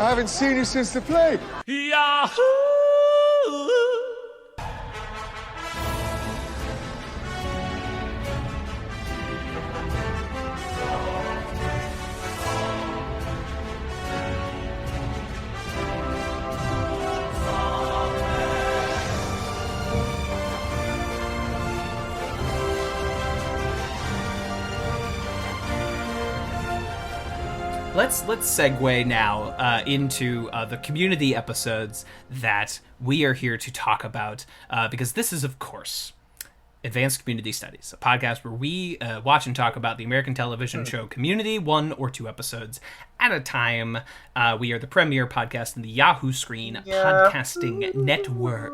I haven't seen you since the plague. Yahoo! Let's segue now into the community episodes that we are here to talk about, because this is, of course, Advanced Community Studies, a podcast where we watch and talk about the American television show Community, 1 or 2 episodes at a time. We are the premier podcast in the Yahoo Screen podcasting network.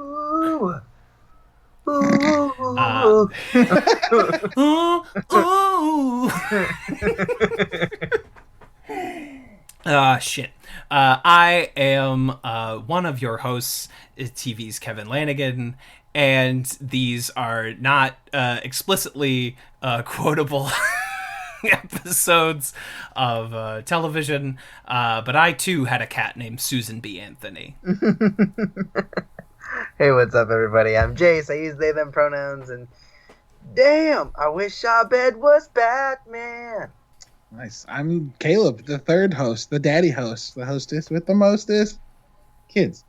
Shit. I am one of your hosts, TV's Kevin Lanigan, and these are not explicitly quotable episodes of television, but I too had a cat named Susan B. Anthony. Hey, what's up, everybody? I'm Jace. I use they, them pronouns, and damn, I wish Abed was Batman. Nice. I'm Caleb, the third host, the daddy host, the hostess with the mostest kids.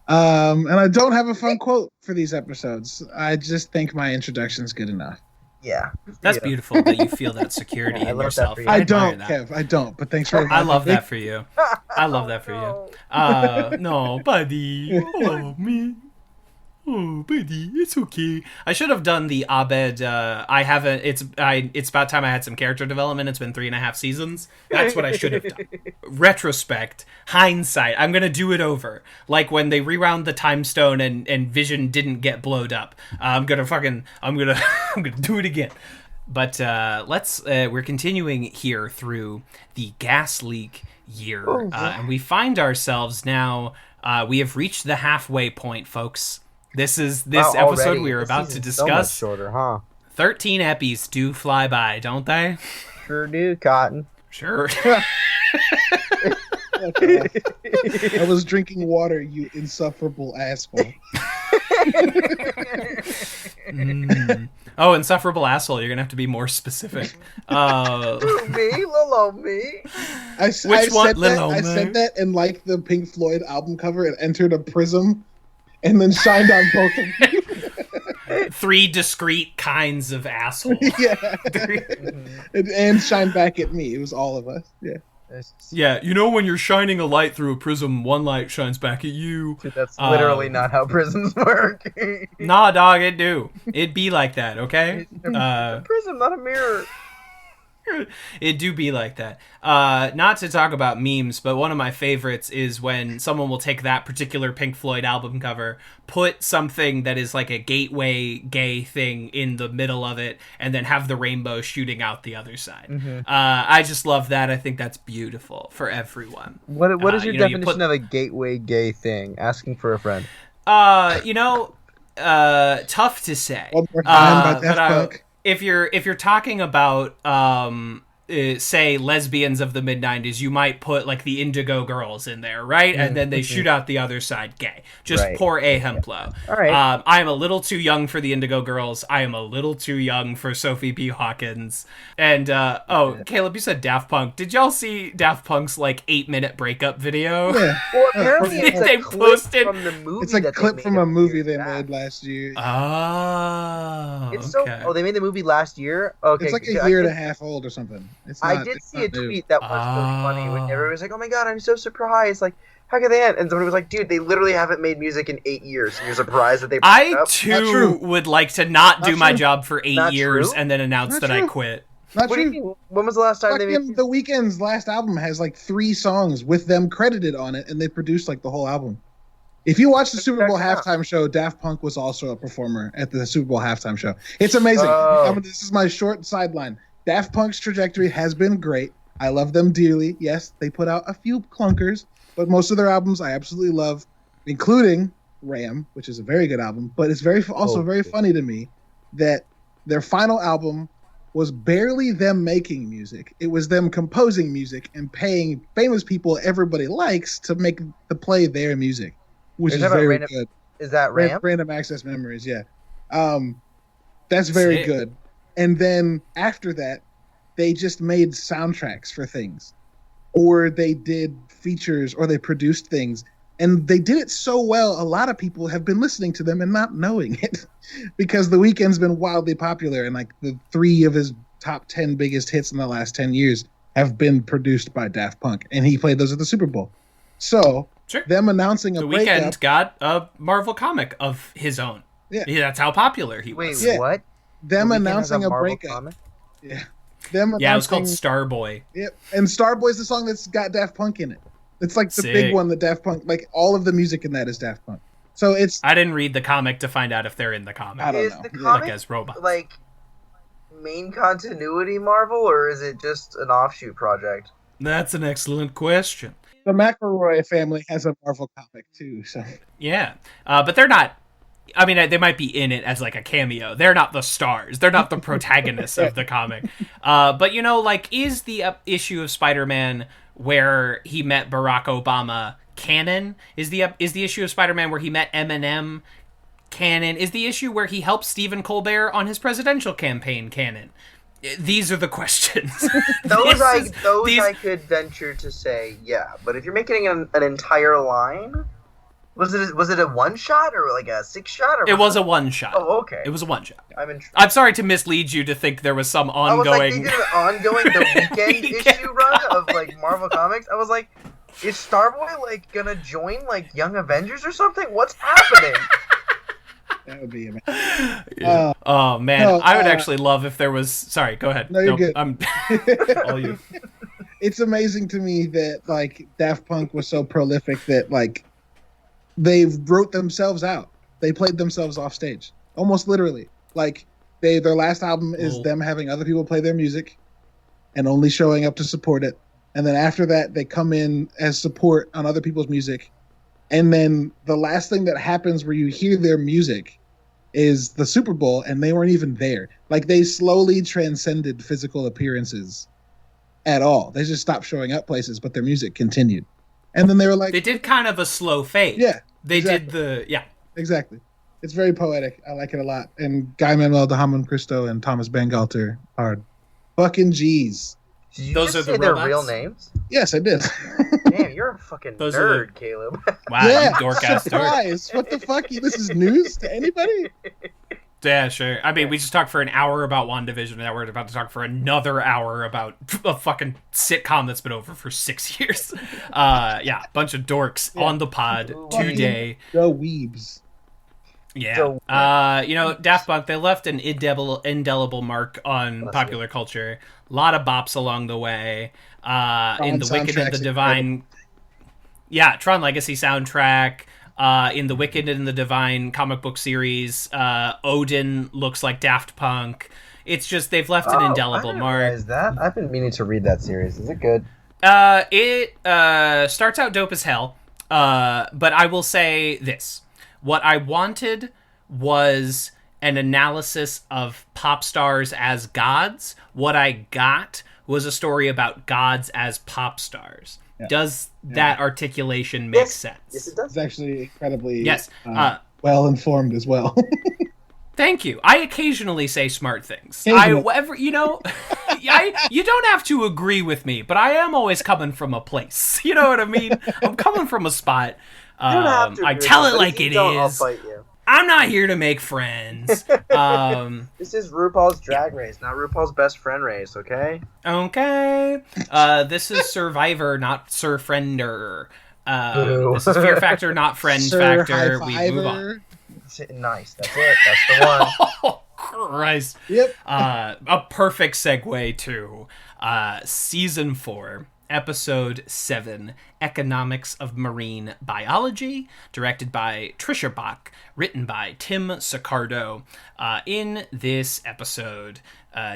And I don't have a fun quote for these episodes. I just think my introduction's good enough. Yeah. That's beautiful that you feel that security in yourself. You. I don't, Kev. I don't, but thanks for I love that for you. I love that for you. No, buddy. Oh, me. Oh, buddy, it's okay. I should have done the Abed. I haven't. It's about time I had some character development. It's been 3.5 seasons. That's what I should have done. Retrospect, hindsight. I'm gonna do it over. Like when they rewound the time stone and Vision didn't get blowed up. I'm gonna do it again. But we're continuing here through the gas leak year, and we find ourselves now. We have reached the halfway point, folks. This episode already? we are about to discuss. So much shorter, huh? 13 eppies do fly by, don't they? Sure do, Cotton. Sure. I was drinking water, you insufferable asshole. Oh, insufferable asshole. You're going to have to be more specific. Me? Lilo me? I said that and like the Pink Floyd album cover, it entered a prism and then shined on both of you. 3 discrete kinds of asshole. Yeah. and shine back at me. It was all of us. Yeah. Yeah, you know when you're shining a light through a prism, one light shines back at you. Dude, that's literally not how prisms work. Nah, dog, it do. It'd be like that, okay? A prism, not a mirror. It do be like that. Not to talk about memes, but one of my favorites is when someone will take that particular Pink Floyd album cover, put something that is like a gateway gay thing in the middle of it, and then have the rainbow shooting out the other side. Mm-hmm. I just love that. I think that's beautiful for everyone. What is your definition of a gateway gay thing? Asking for a friend. Tough to say. One more time by Daft Punk. If you're talking about say lesbians of the mid-90s, you might put like the Indigo Girls in there, right? And then they shoot out the other side gay. Just poor Ahemplo. All right. I am a little too young for the Indigo Girls. I am a little too young for Sophie B. Hawkins. And Caleb, you said Daft Punk. Did y'all see Daft Punk's like 8-minute breakup video? Yeah. Well, apparently it's a clip from the movie. It's a clip from a movie they made last year. Oh, it's okay. They made the movie last year? Okay. It's like a year and a half old or something. I did see a tweet that was really funny when everybody was like, "Oh my god, I'm so surprised! Like, how could they?" And somebody was like, "Dude, they literally haven't made music in 8 years, and you're surprised that they." I too would like to not do my job for 8 years and then announce that I quit. Not what true. Do you mean? When was the last time they made? The Weeknd's last album has like 3 songs with them credited on it, and they produced like the whole album. If you watch the Super Bowl halftime show, Daft Punk was also a performer at the Super Bowl halftime show. It's amazing. This is my short sideline. Daft Punk's trajectory has been great. I love them dearly. Yes, they put out a few clunkers, but most of their albums I absolutely love, including Ram, which is a very good album. But it's very funny to me that their final album was barely them making music. It was them composing music and paying famous people everybody likes to play their music, which is very good. Is that RAM? Random Access Memories, yeah. That's very good. And then after that, they just made soundtracks for things, or they did features, or they produced things. And they did it so well, a lot of people have been listening to them and not knowing it because The Weeknd's been wildly popular, and like the 3 of his top 10 biggest hits in the last 10 years have been produced by Daft Punk, and he played those at the Super Bowl. So them announcing a breakup... The Weeknd got a Marvel comic of his own. Yeah, that's how popular he was. Wait, what? Them announcing a breakup. Comic? Yeah. It was called Starboy. Yep, and Starboy's the song that's got Daft Punk in it. It's like the big one that Daft Punk, like all of the music in that is Daft Punk. So it's... I didn't read the comic to find out if they're in the comic. I don't know. Is the comic like as robots. Like main continuity Marvel, or is it just an offshoot project? That's an excellent question. The McElroy family has a Marvel comic too, so... Yeah, but they're not... I mean, they might be in it as like a cameo. They're not the stars. They're not the protagonists of the comic. But, you know, like, is the issue of Spider-Man where he met Barack Obama canon? Is the issue of Spider-Man where he met Eminem canon? Is the issue where he helped Stephen Colbert on his presidential campaign canon? These are the questions. I could venture to say, yeah. But if you're making an entire line... Was it a one shot or like a 6 shot? Or it was a one shot. Oh, okay. It was a one shot. I'm sorry to mislead you to think there was some ongoing. I was like, they did an ongoing The Weeknd issue run of like Marvel Comics. I was like, is Starboy like gonna join like Young Avengers or something? What's happening? That would be amazing. Yeah. Oh man, I would actually love if there was. Sorry, go ahead. No, you're good. I'm all you. It's amazing to me that like Daft Punk was so prolific that like. They wrote themselves out. They played themselves off stage, almost literally. Like their last album is them having other people play their music, and only showing up to support it. And then after that, they come in as support on other people's music. And then the last thing that happens where you hear their music is the Super Bowl, and they weren't even there. Like they slowly transcended physical appearances at all. They just stopped showing up places, but their music continued. And then they were like... They did kind of a slow fade. Yeah. They did the... Yeah. Exactly. It's very poetic. I like it a lot. And Guy Manuel de Homem Cristo and Thomas Bangalter are fucking G's. Did you just say their real names? Yes, I did. Damn, you're a fucking nerd, Caleb. Wow, yeah, you dork-ass surprise. What the fuck? This is news to anybody? Yeah, sure. I mean, we just talked for an hour about WandaVision, and now we're about to talk for another hour about a fucking sitcom that's been over for 6 years. Yeah, bunch of dorks on the pod today. The weebs. Yeah. You know, Daft Punk, they left an indelible mark on popular culture. A lot of bops along the way. In The Wicked and the Divine... Yeah, Tron Legacy soundtrack. In the Wicked and the Divine comic book series, Odin looks like Daft Punk. It's just they've left an indelible mark. Realize that? I've been meaning to read that series. Is it good? It starts out dope as hell. But I will say this: what I wanted was an analysis of pop stars as gods. What I got was a story about gods as pop stars. Yeah. Does that articulation make sense? Yes, it does. It's actually incredibly well informed as well. Thank you. I occasionally say smart things. You don't have to agree with me, but I am always coming from a place. You know what I mean? I'm coming from a spot. I tell it like it is. I'll fight you. I'm not here to make friends. This is RuPaul's Drag Race, not RuPaul's Best Friend Race, okay? Okay. This is Survivor, not Sir Friender. This is Fear Factor, not Friend Factor. We move on. Nice. That's it. That's the one. Oh, Christ. Yep. A perfect segue to Season 4. Episode 7, Economics of Marine Biology, directed by Trisha Bach, written by Tim Sicardo. In this episode,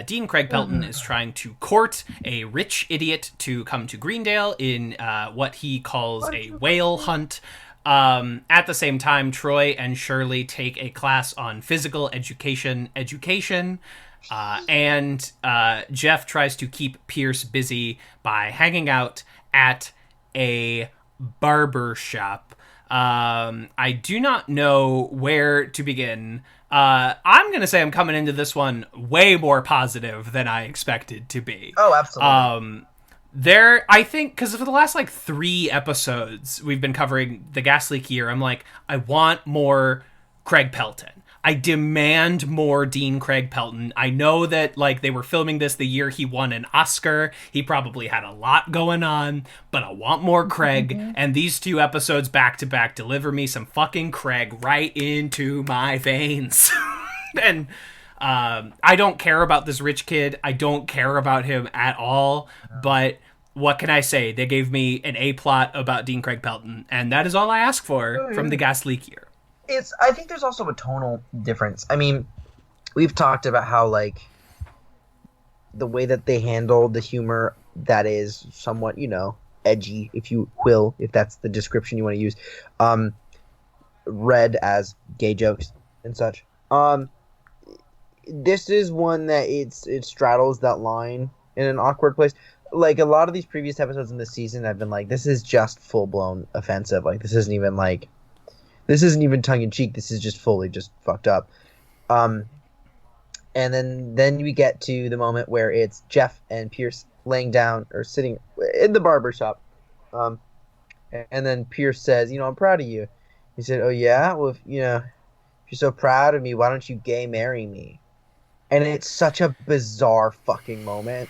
Dean Craig Pelton is trying to court a rich idiot to come to Greendale in what he calls a whale hunt. At the same time, Troy and Shirley take a class on physical education. And Jeff tries to keep Pierce busy by hanging out at a barber shop. I do not know where to begin. I'm going to say I'm coming into this one way more positive than I expected to be. Oh, absolutely. I think, because for the last, 3 episodes, we've been covering the gas leak year. I'm like, I want more Craig Pelton. I demand more Dean Craig Pelton. I know that, they were filming this the year he won an Oscar. He probably had a lot going on, but I want more Craig. And these 2 episodes back-to-back deliver me some fucking Craig right into my veins. And I don't care about this rich kid. I don't care about him at all. But what can I say? They gave me an A-plot about Dean Craig Pelton, and that is all I ask for from the gas leak year. I think there's also a tonal difference. I mean, we've talked about how, the way that they handle the humor that is somewhat, edgy, if you will, if that's the description you want to use, read as gay jokes and such. This is one that it straddles that line in an awkward place. A lot of these previous episodes in this season, I've been like, this is just full-blown offensive. This isn't even tongue-in-cheek. This is just fully just fucked up. And then we get to the moment where it's Jeff and Pierce laying down or sitting in the barber shop. And then Pierce says, I'm proud of you. He said, oh, yeah? Well, if you're so proud of me, why don't you gay marry me? And it's such a bizarre fucking moment.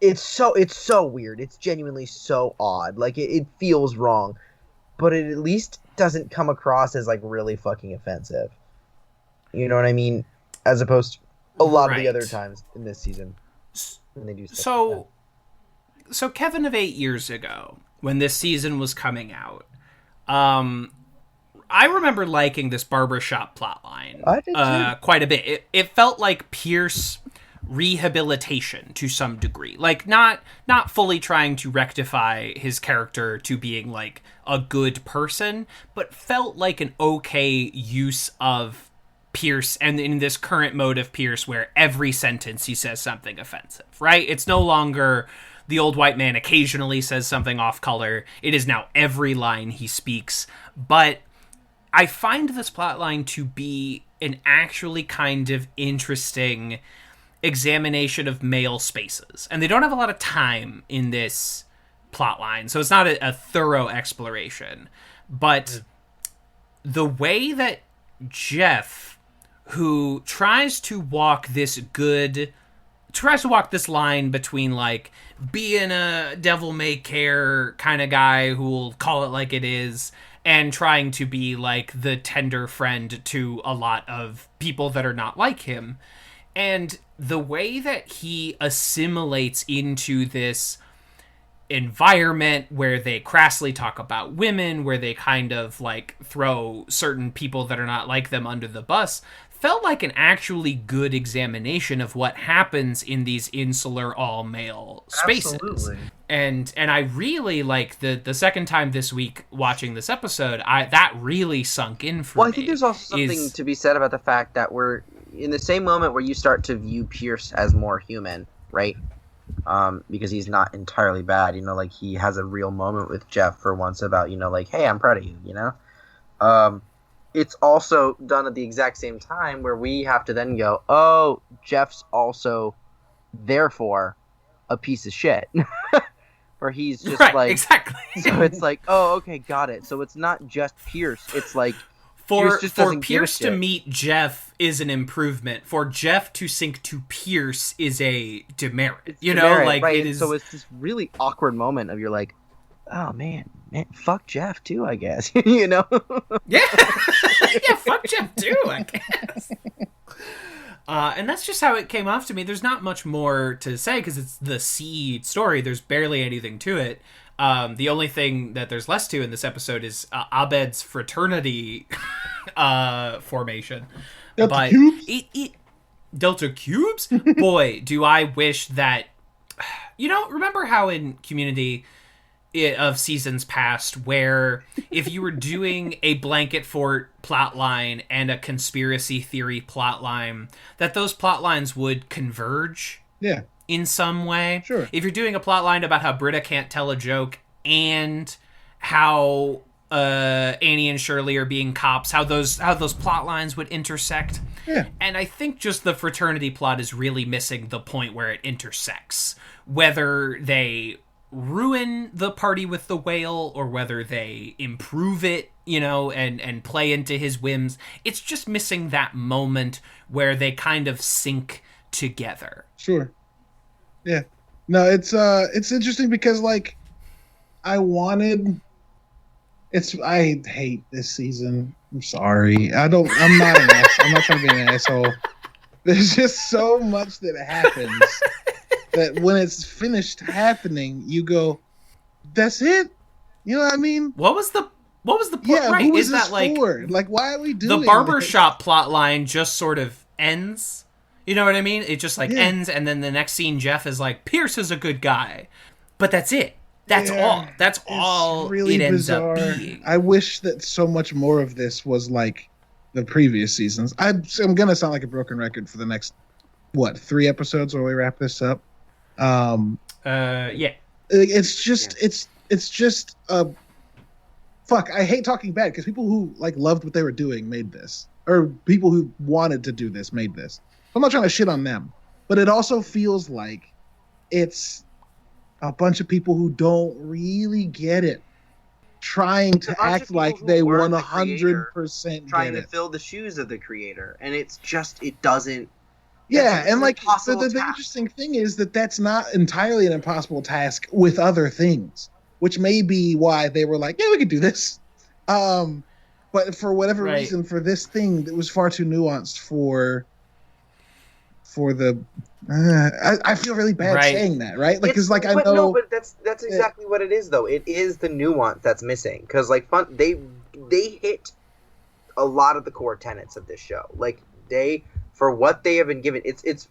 It's so weird. It's genuinely so odd. It feels wrong. But it at least doesn't come across as really fucking offensive. You know what I mean? As opposed to a lot of the other times in this season when they do stuff like that. So Kevin of 8 years ago, when this season was coming out, I remember liking this barbershop plotline quite a bit. It felt like Pierce rehabilitation to some degree, not fully trying to rectify his character to being a good person, but felt like an okay use of Pierce, and in this current mode of Pierce where every sentence he says something offensive, right? It's no longer the old white man occasionally says something off color. It is now every line he speaks. But I find this plotline to be an actually kind of interesting examination of male spaces, and they don't have a lot of time in this plotline, so it's not a thorough exploration. But the way that Jeff, who tries to walk this line between being a devil may care kind of guy who will call it like it is, and trying to be the tender friend to a lot of people that are not like him. And the way that he assimilates into this environment where they crassly talk about women, where they kind of throw certain people that are not like them under the bus, felt like an actually good examination of what happens in these insular all-male spaces. Absolutely. And I really the second time this week watching this episode, that really sunk in for me. Well, I think there's also something to be said about the fact that we're in the same moment where you start to view Pierce as more human, right? Because he's not entirely bad, he has a real moment with Jeff for once about, hey, I'm proud of you, It's also done at the exact same time where we have to then go, oh, Jeff's also, therefore, a piece of shit. Where he's just exactly. So it's oh, okay, got it. So it's not just Pierce. It's For Pierce to meet Jeff is an improvement. For Jeff to sink to Pierce is a demerit. It's demerit, right? It is. So it's this really awkward moment of you're oh man, fuck Jeff too, I guess. Yeah, yeah, fuck Jeff too, I guess. And that's just how it came off to me. There's not much more to say because it's the seed story. There's barely anything to it. The only thing that there's less to in this episode is Abed's fraternity formation. Delta Cubes? Delta Cubes? Boy, do I wish that... remember how in Community of seasons past, where if you were doing a blanket fort plotline and a conspiracy theory plotline, that those plotlines would converge Yeah. in some way. Sure. If you're doing a plotline about how Britta can't tell a joke and how Annie and Shirley are being cops, how those plot lines would intersect. Yeah. And I think just the fraternity plot is really missing the point where it intersects. Whether they ruin the party with the whale or whether they improve it, and play into his whims, it's just missing that moment where they kind of sink together. Sure. Yeah. No, it's interesting because like I hate this season. I'm sorry. I'm not an ass. I'm not trying to be an asshole. There's just so much that happens that when it's finished happening, you go, "That's it." You know what I mean? What was the point? Yeah, right? who Is this that like for? Like, why are we doing the barbershop plot line just sort of ends? You know what I mean? It just ends, and then the next scene, Jeff is like, "Pierce is a good guy," but that's it. That's all. That's all really it ends bizarre. up being. I wish that so much more of this was like the previous seasons. I'm gonna sound like a broken record for the next 3 episodes where we wrap this up. Yeah. It's just fuck. I hate talking bad because people who like loved what they were doing made this, or people who wanted to do this made this. I'm not trying to shit on them, but it also feels like it's a bunch of people who don't really get it, trying to act like they 100% trying get to it. fill the shoes of the creator, and it doesn't. Yeah, and like the task. interesting thing is that that's not entirely an impossible task with other things, which may be why they were like, yeah, we could do this. But for whatever reason, for this thing, it was far too nuanced for the. I feel really bad saying that, right? Like, because I know. No, but that's exactly what it is, though. It is the nuance that's missing, because like they hit a lot of the core tenets of this show. Like for what they have been given, it's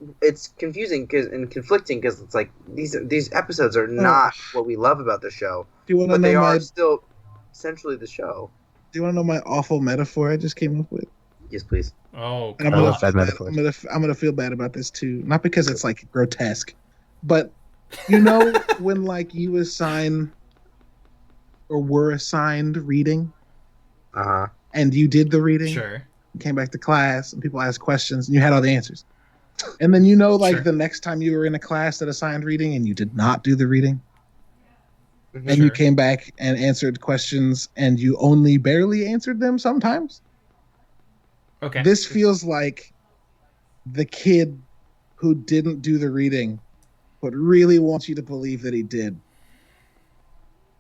confusing and conflicting because it's like these episodes are not what we love about the show, but they are still essentially the show. Do you want to know my awful metaphor I just came up with? Yes, please. Oh, and I'm gonna feel bad about this too, not because it's like grotesque, but when like you assign or were assigned reading, and you did the reading, sure, you came back to class and people asked questions and you had all the answers, and then the next time you were in a class that assigned reading and you did not do the reading, and you came back and answered questions and you only barely answered them sometimes. Okay. This feels like the kid who didn't do the reading but really wants you to believe that he did.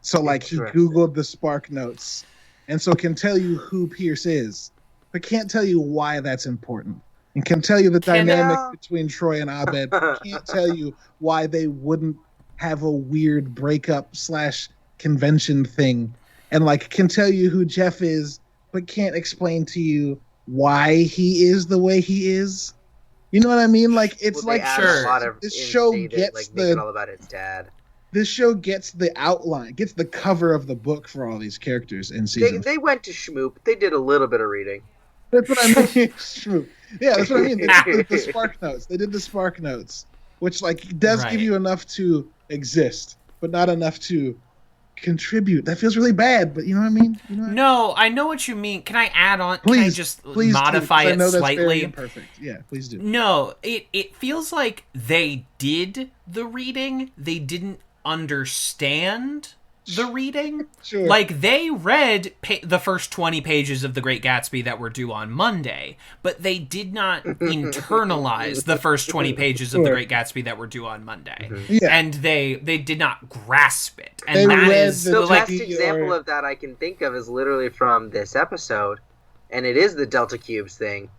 So like he Googled the Spark Notes and so can tell you who Pierce is, but can't tell you why that's important. And can tell you the dynamic between Troy and Abed, but can't tell you why they wouldn't have a weird breakup / convention thing. And like can tell you who Jeff is, but can't explain to you why he is the way he is. You know what I mean? Like it's this show gets the all about its dad. This show gets the outline, gets the cover of the book for all these characters in season. They went to Schmoop. They did a little bit of reading. That's what I mean. Schmoop. Yeah, that's what I mean. They did the Spark Notes. They did the Spark Notes, which like does give you enough to exist, but not enough to contribute. That feels really bad, but you know what I mean? No, I know what you mean. Can I add on? Can I just modify it slightly? Imperfect. Yeah, please do. No, it feels like they did the reading. They didn't understand the reading. Sure. Like they read the first 20 pages of The Great Gatsby that were due on Monday, but they did not internalize the first 20 pages of The Great Gatsby that were due on Monday. Yeah. And they did not grasp it. And that is the best example of that I can think of is literally from this episode, and it is the Delta Cubes thing,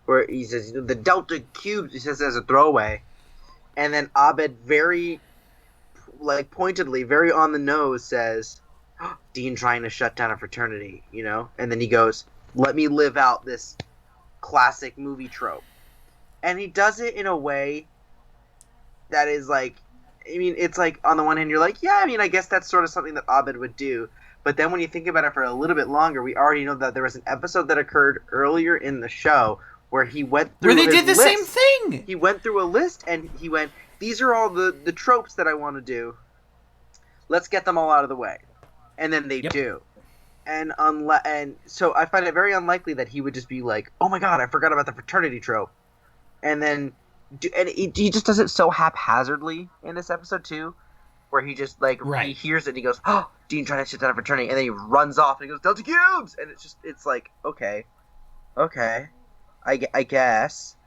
where he says the Delta Cubes, he says as a throwaway, and then Abed very pointedly, very on the nose says, Dean trying to shut down a fraternity, and then he goes, let me live out this classic movie trope, and he does it in a way that is like I mean, it's like, on the one hand, you're like, yeah, I mean, I guess that's sort of something that Abed would do. But then when you think about it for a little bit longer, we already know that there was an episode that occurred earlier in the show where he went through Where they did the list. same thing! He went through a list, and he went, these are all the tropes that I want to do. Let's get them all out of the way. And then they do. And so I find it very unlikely that he would just be like, oh my god, I forgot about the fraternity trope. And then... And he just does it so haphazardly in this episode too, where he just he hears it and he goes, "Oh, Dean trying to shit down a fraternity," and then he runs off and he goes, "Delta Cubes!" And it's like, okay, I guess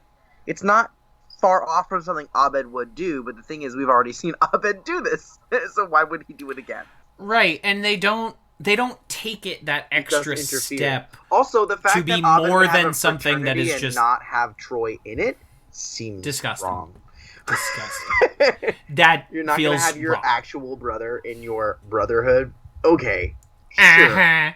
it's not far off from something Abed would do, but the thing is, we've already seen Abed do this, so why would he do it again? Right, and they don't take it that extra step. Also, the fact to be that Abed more would have than a something that is and just not have Troy in it. Seems disgusting. Wrong. Disgusting. That You're not feels gonna have your wrong. actual brother in your brotherhood. Okay, sure.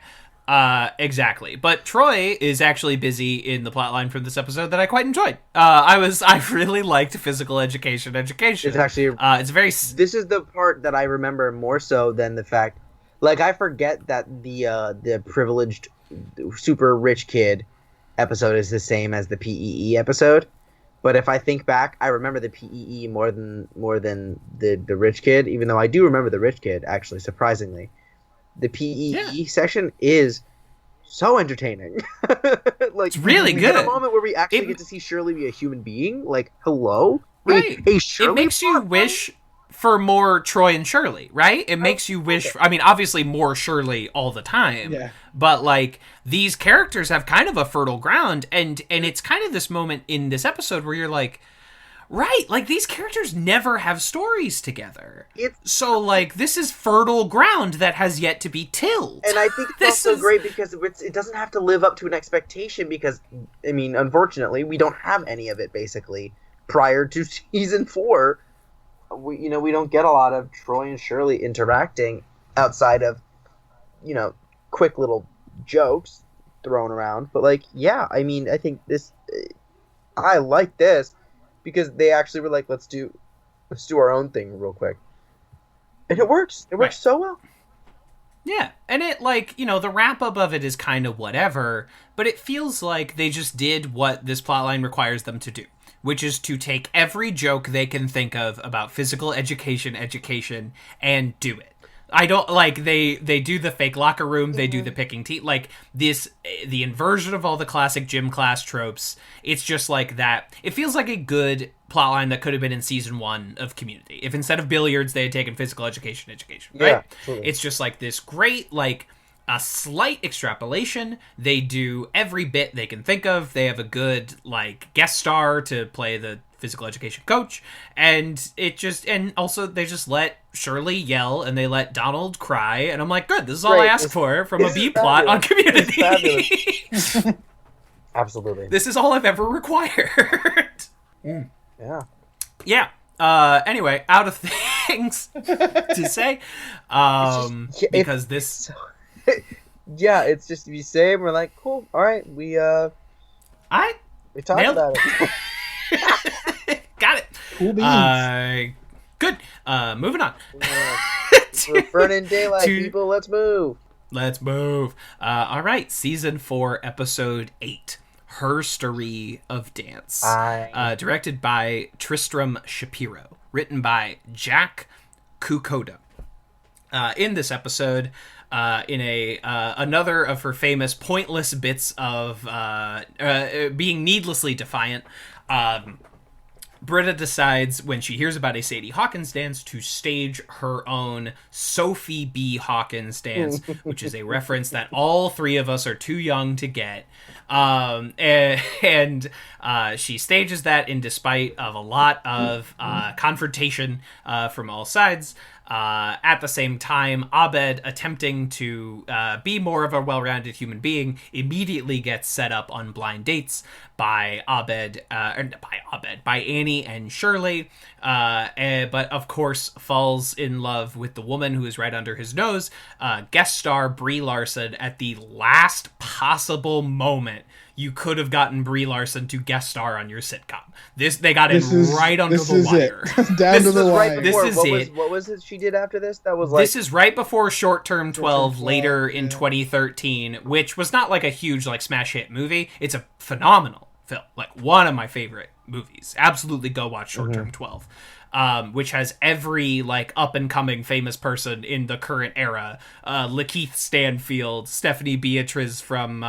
Exactly. But Troy is actually busy in the plotline from this episode that I quite enjoyed. I really liked physical education. It's actually it's very. This is the part that I remember more so than the fact. Like, I forget that the privileged, super rich kid episode is the same as the PEE episode. But if I think back, I remember the PEE more than the rich kid, even though I do remember the rich kid, actually, surprisingly. The PEE section is so entertaining. It's really good. Get a moment where we actually get to see Shirley be a human being. Like, hello? Right. Hey, Shirley, it makes you wish for more Troy and Shirley, right? It makes you wish for, I mean, obviously more Shirley all the time. Yeah. But, like, these characters have kind of a fertile ground, and it's kind of this moment in this episode where you're like, right, like, these characters never have stories together. So, like, this is fertile ground that has yet to be tilled. And I think it's also great because it doesn't have to live up to an expectation because, I mean, unfortunately, we don't have any of it, basically, prior to season 4. We don't get a lot of Troy and Shirley interacting outside of, quick little jokes thrown around. But, like, yeah, I mean, I think I like this because they actually were like, let's do our own thing real quick. And it works. It works so well. Yeah, and it, like, the wrap-up of it is kind of whatever, but it feels like they just did what this plotline requires them to do, which is to take every joke they can think of about physical education, and do it. I don't, like, they do the fake locker room, they do the picking teeth, like, the inversion of all the classic gym class tropes. It's just like that. It feels like a good plotline that could have been in season 1 of Community. If instead of billiards, they had taken physical education, right? Yeah, totally. It's just like this great, like, a slight extrapolation. They do every bit they can think of. They have a good, like, guest star to play the physical education coach, and also they just let Shirley yell and they let Donald cry, and I'm like, good, this is all I ask for from a B plot on Community. Absolutely. This is all I've ever required. Yeah. Anyway, out of things to say, because this yeah, it's just we say we're like, cool, all right, we talked about it. Got it. Cool beans. Good. Moving on. We're burning daylight, people. Let's move. All right. Season 4, episode 8. Herstory of Dance. Directed by Tristram Shapiro. Written by Jack Kukoda. In this episode, in another of her famous pointless bits of being needlessly defiant, Britta decides, when she hears about a Sadie Hawkins dance, to stage her own Sophie B. Hawkins dance, which is a reference that all three of us are too young to get. And she stages that in despite of a lot of confrontation from all sides. At the same time, Abed, attempting to be more of a well-rounded human being, immediately gets set up on blind dates by Annie and Shirley, but of course falls in love with the woman who is right under his nose, guest star Brie Larson, at the last possible moment you could have gotten Brie Larson to guest star on your sitcom. They got in right under the wire. Down to the wire. Right This before, is what was it she did after this? That was like this is right before Short Term 12, 12, later in 2013, which was not like a huge like smash hit movie. It's a phenomenal film, like one of my favorite movies. Absolutely go watch Short Term 12. Which has every like up and coming famous person in the current era. Lakeith Stanfield, Stephanie Beatriz from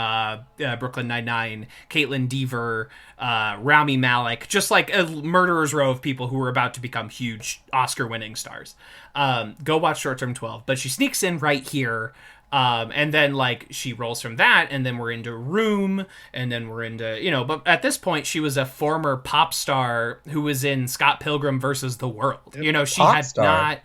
Brooklyn Nine-Nine, Caitlin Dever, Rami Malek, just like a murderer's row of people who were about to become huge Oscar-winning stars. Go watch Short Term 12. But she sneaks in right here. And then, like, she rolls from that, and then we're into Room, and then we're into, but at this point, she was a former pop star who was in Scott Pilgrim versus the World. She pop had star. not...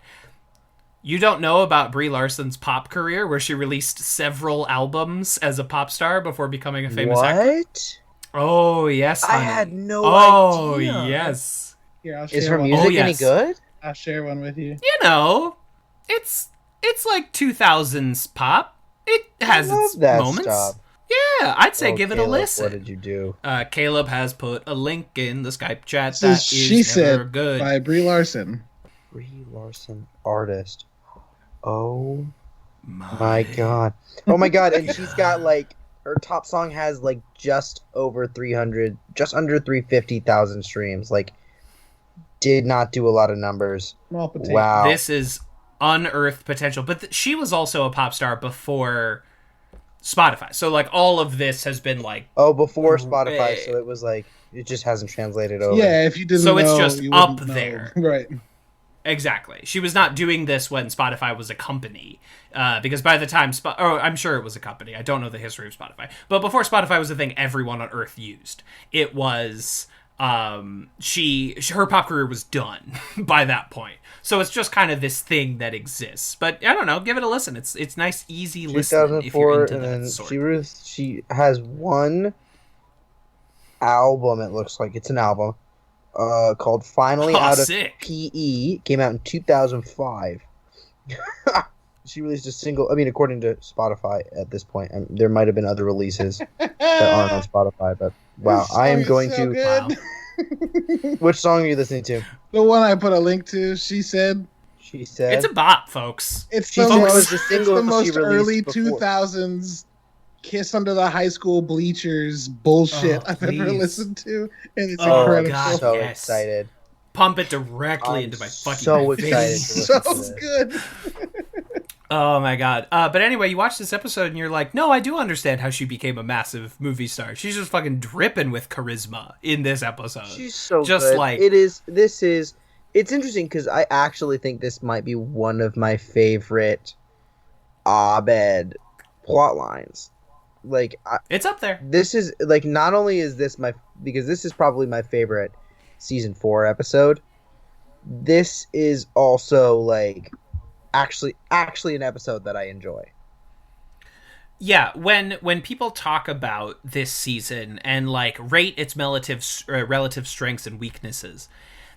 You don't know about Brie Larson's pop career, where she released several albums as a pop star before becoming a famous actor? What? Oh, yes, honey. I had no idea. Oh, yes. Here, I'll Is share her one. music yes. any good? I'll share one with you. It's like 2000s pop. It has love its that moments. stuff. Yeah, I'd say Oh, give it Caleb, a listen. What did you do? Caleb has put a link in the Skype chat. This That is is She never Said good. by Brie Larson. Brie Larson, artist. Oh my god. Oh my god, and she's got like her top song has like just over 300, just under 350,000 streams. Like, did not do a lot of numbers. Small potato. Wow. This is unearthed potential. But she was also a pop star before Spotify. So, like, all of this has been, like... Oh, before Spotify, so it was like, it just hasn't translated over. Yeah, if you didn't So it's know, just you up wouldn't know. there. Right. Exactly. She was not doing this when Spotify was a company. Because by the time... I'm sure it was a company. I don't know the history of Spotify. But before Spotify was a thing everyone on Earth used. It was... her pop career was done by that point. So it's just kind of this thing that exists. But I don't know, give it a listen. It's nice, easy listening if you're 2004, into and that then sort. she has one album. It looks like it's an album called "Finally Oh, Out of sick. PE." Came out in 2005. She released a single. I mean, according to Spotify at this point, there might have been other releases that aren't on Spotify. But wow, This I am song going is so to. good. Wow. Which song are you listening to? The one I put a link to, She Said. She said. It's a bop, folks. It's She the said it most, was the it's single the she most released early before. 2000s Kiss Under the High School Bleachers bullshit Oh, I've ever please. listened to, and it's Oh, incredible. God. so yes. excited. Pump it directly I'm into my fucking so face. excited to So listen to this. good. Oh my god. But anyway, you watch this episode and you're like, no, I do understand how she became a massive movie star. She's just fucking dripping with charisma in this episode. She's so just good. like It's interesting because I actually think this might be one of my favorite Abed plot lines. Like, it's up there. this is like, not only is this because this is probably my favorite season 4 episode. This is also like actually an episode that I enjoy. Yeah, when people talk about this season and like rate its relative strengths and weaknesses,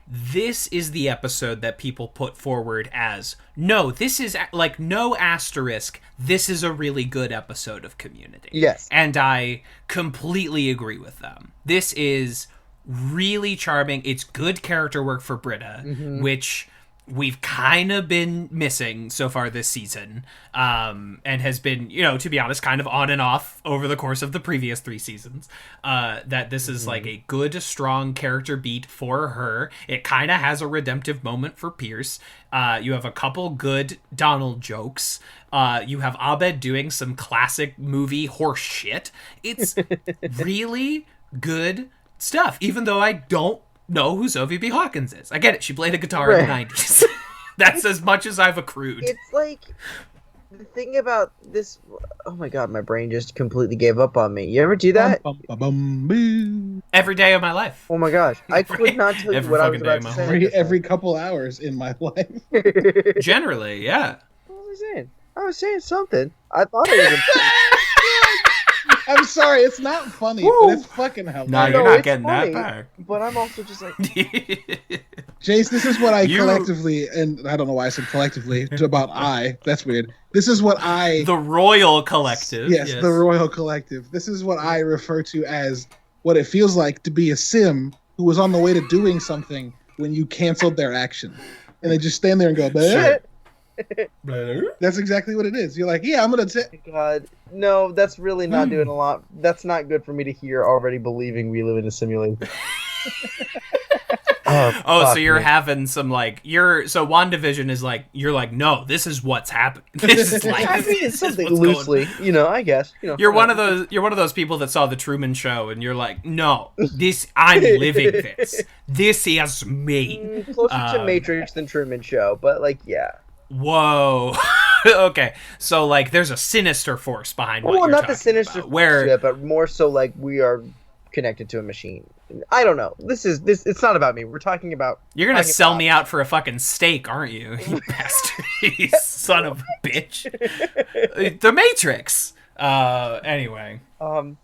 this is the episode that people put forward as, no, this is like no asterisk, this is a really good episode of Community. Yes. And I completely agree with them. This is really charming. It's good character work for Britta, which we've kind of been missing so far this season, and has been, to be honest, kind of on and off over the course of the previous 3 seasons. That this is like a good, strong character beat for her. It kind of has a redemptive moment for Pierce. You have a couple good Donald jokes. You have Abed doing some classic movie horse shit. It's really good stuff, even though I don't know who Sophie B. Hawkins is. I get it. She played a guitar in the 90s. That's as much as I've accrued. It's like, the thing about this, oh my god, my brain just completely gave up on me. You ever do that? Bum, bum, bum, boo. Every day of my life. Oh my gosh, I could not tell you Every what I was fucking day about of to my say. Every couple hours in my life. Generally, yeah. What was I saying? I was saying something. I thought it was I'm sorry, it's not funny, but it's fucking hilarious. No, you're No, not it's getting funny, that back. But I'm also just like, Jace, this is what I collectively, and I don't know why I said collectively about that's weird. This is what the Royal Collective. Yes, the Royal Collective. This is what I refer to as what it feels like to be a sim who was on the way to doing something when you canceled their action. And they just stand there and go, shit. That's exactly what it is. You're like, yeah, I'm going to... God, no, that's really not doing a lot. That's not good for me to hear already believing we live in a simulation. So you're having some so WandaVision is like, you're like, no, this is what's happening. This is like, I mean, it's something loosely, I guess. You're one of those people that saw the Truman Show, and you're like, no, I'm living this. This is me. Closer to Matrix than Truman Show, but yeah. Whoa. Okay, so there's a sinister force behind what you're talking about. Well, not the sinister force, but more so we are connected to a machine. I don't know. This it's not about me. We're talking about... You're gonna sell me out for a fucking steak, aren't you? You bastard. You son of a bitch. The Matrix. Anyway.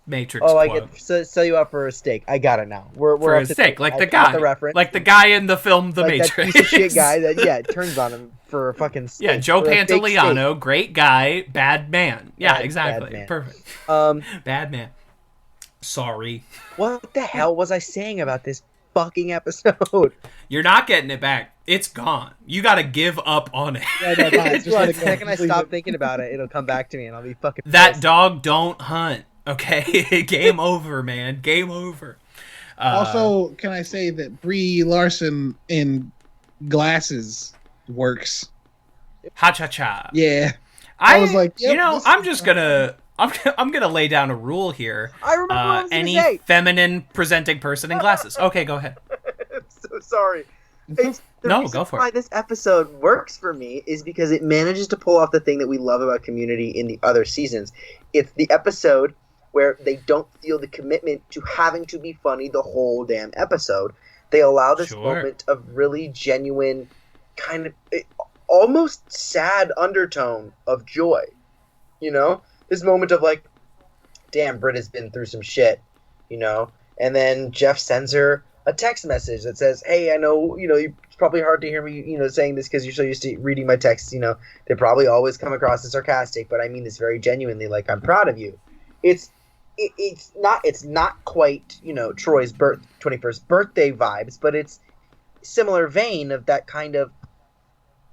Matrix Oh, quote. I get sell you out for a steak. I got it now. We're for a steak, like the guy. The reference. Like the guy in the film The Matrix. That piece of shit guy that, turns on him for a fucking steak. Yeah, Joe Pantoliano, great guy, bad man. Yeah, exactly. Bad man. Perfect. Bad man. Sorry. What the hell was I saying about this fucking episode? You're not getting it back. It's gone. You gotta give up on it. The second I stop thinking about it, it'll come back to me and I'll be fucking pissed. That dog don't hunt. Okay? Game over, man. Game over. Also, can I say that Brie Larson in glasses works? Ha-cha-cha. Yeah. I was like, I'm just gonna... I'm gonna lay down a rule here. I remember what I was any say. feminine presenting person in glasses. Okay, go ahead. I'm so sorry. Go for it. Why this episode works for me is because it manages to pull off the thing that we love about Community in the other seasons. It's the episode where they don't feel the commitment to having to be funny the whole damn episode. They allow this moment of really genuine, kind of almost sad undertone of joy. This moment of damn, Britta's been through some shit, and then Jeff sends her a text message that says, hey, I know, it's probably hard to hear me, saying this because you're so used to reading my texts, they probably always come across as sarcastic, but I mean this very genuinely, I'm proud of you. It's not quite, Troy's 21st birthday vibes, but it's similar vein of that kind of,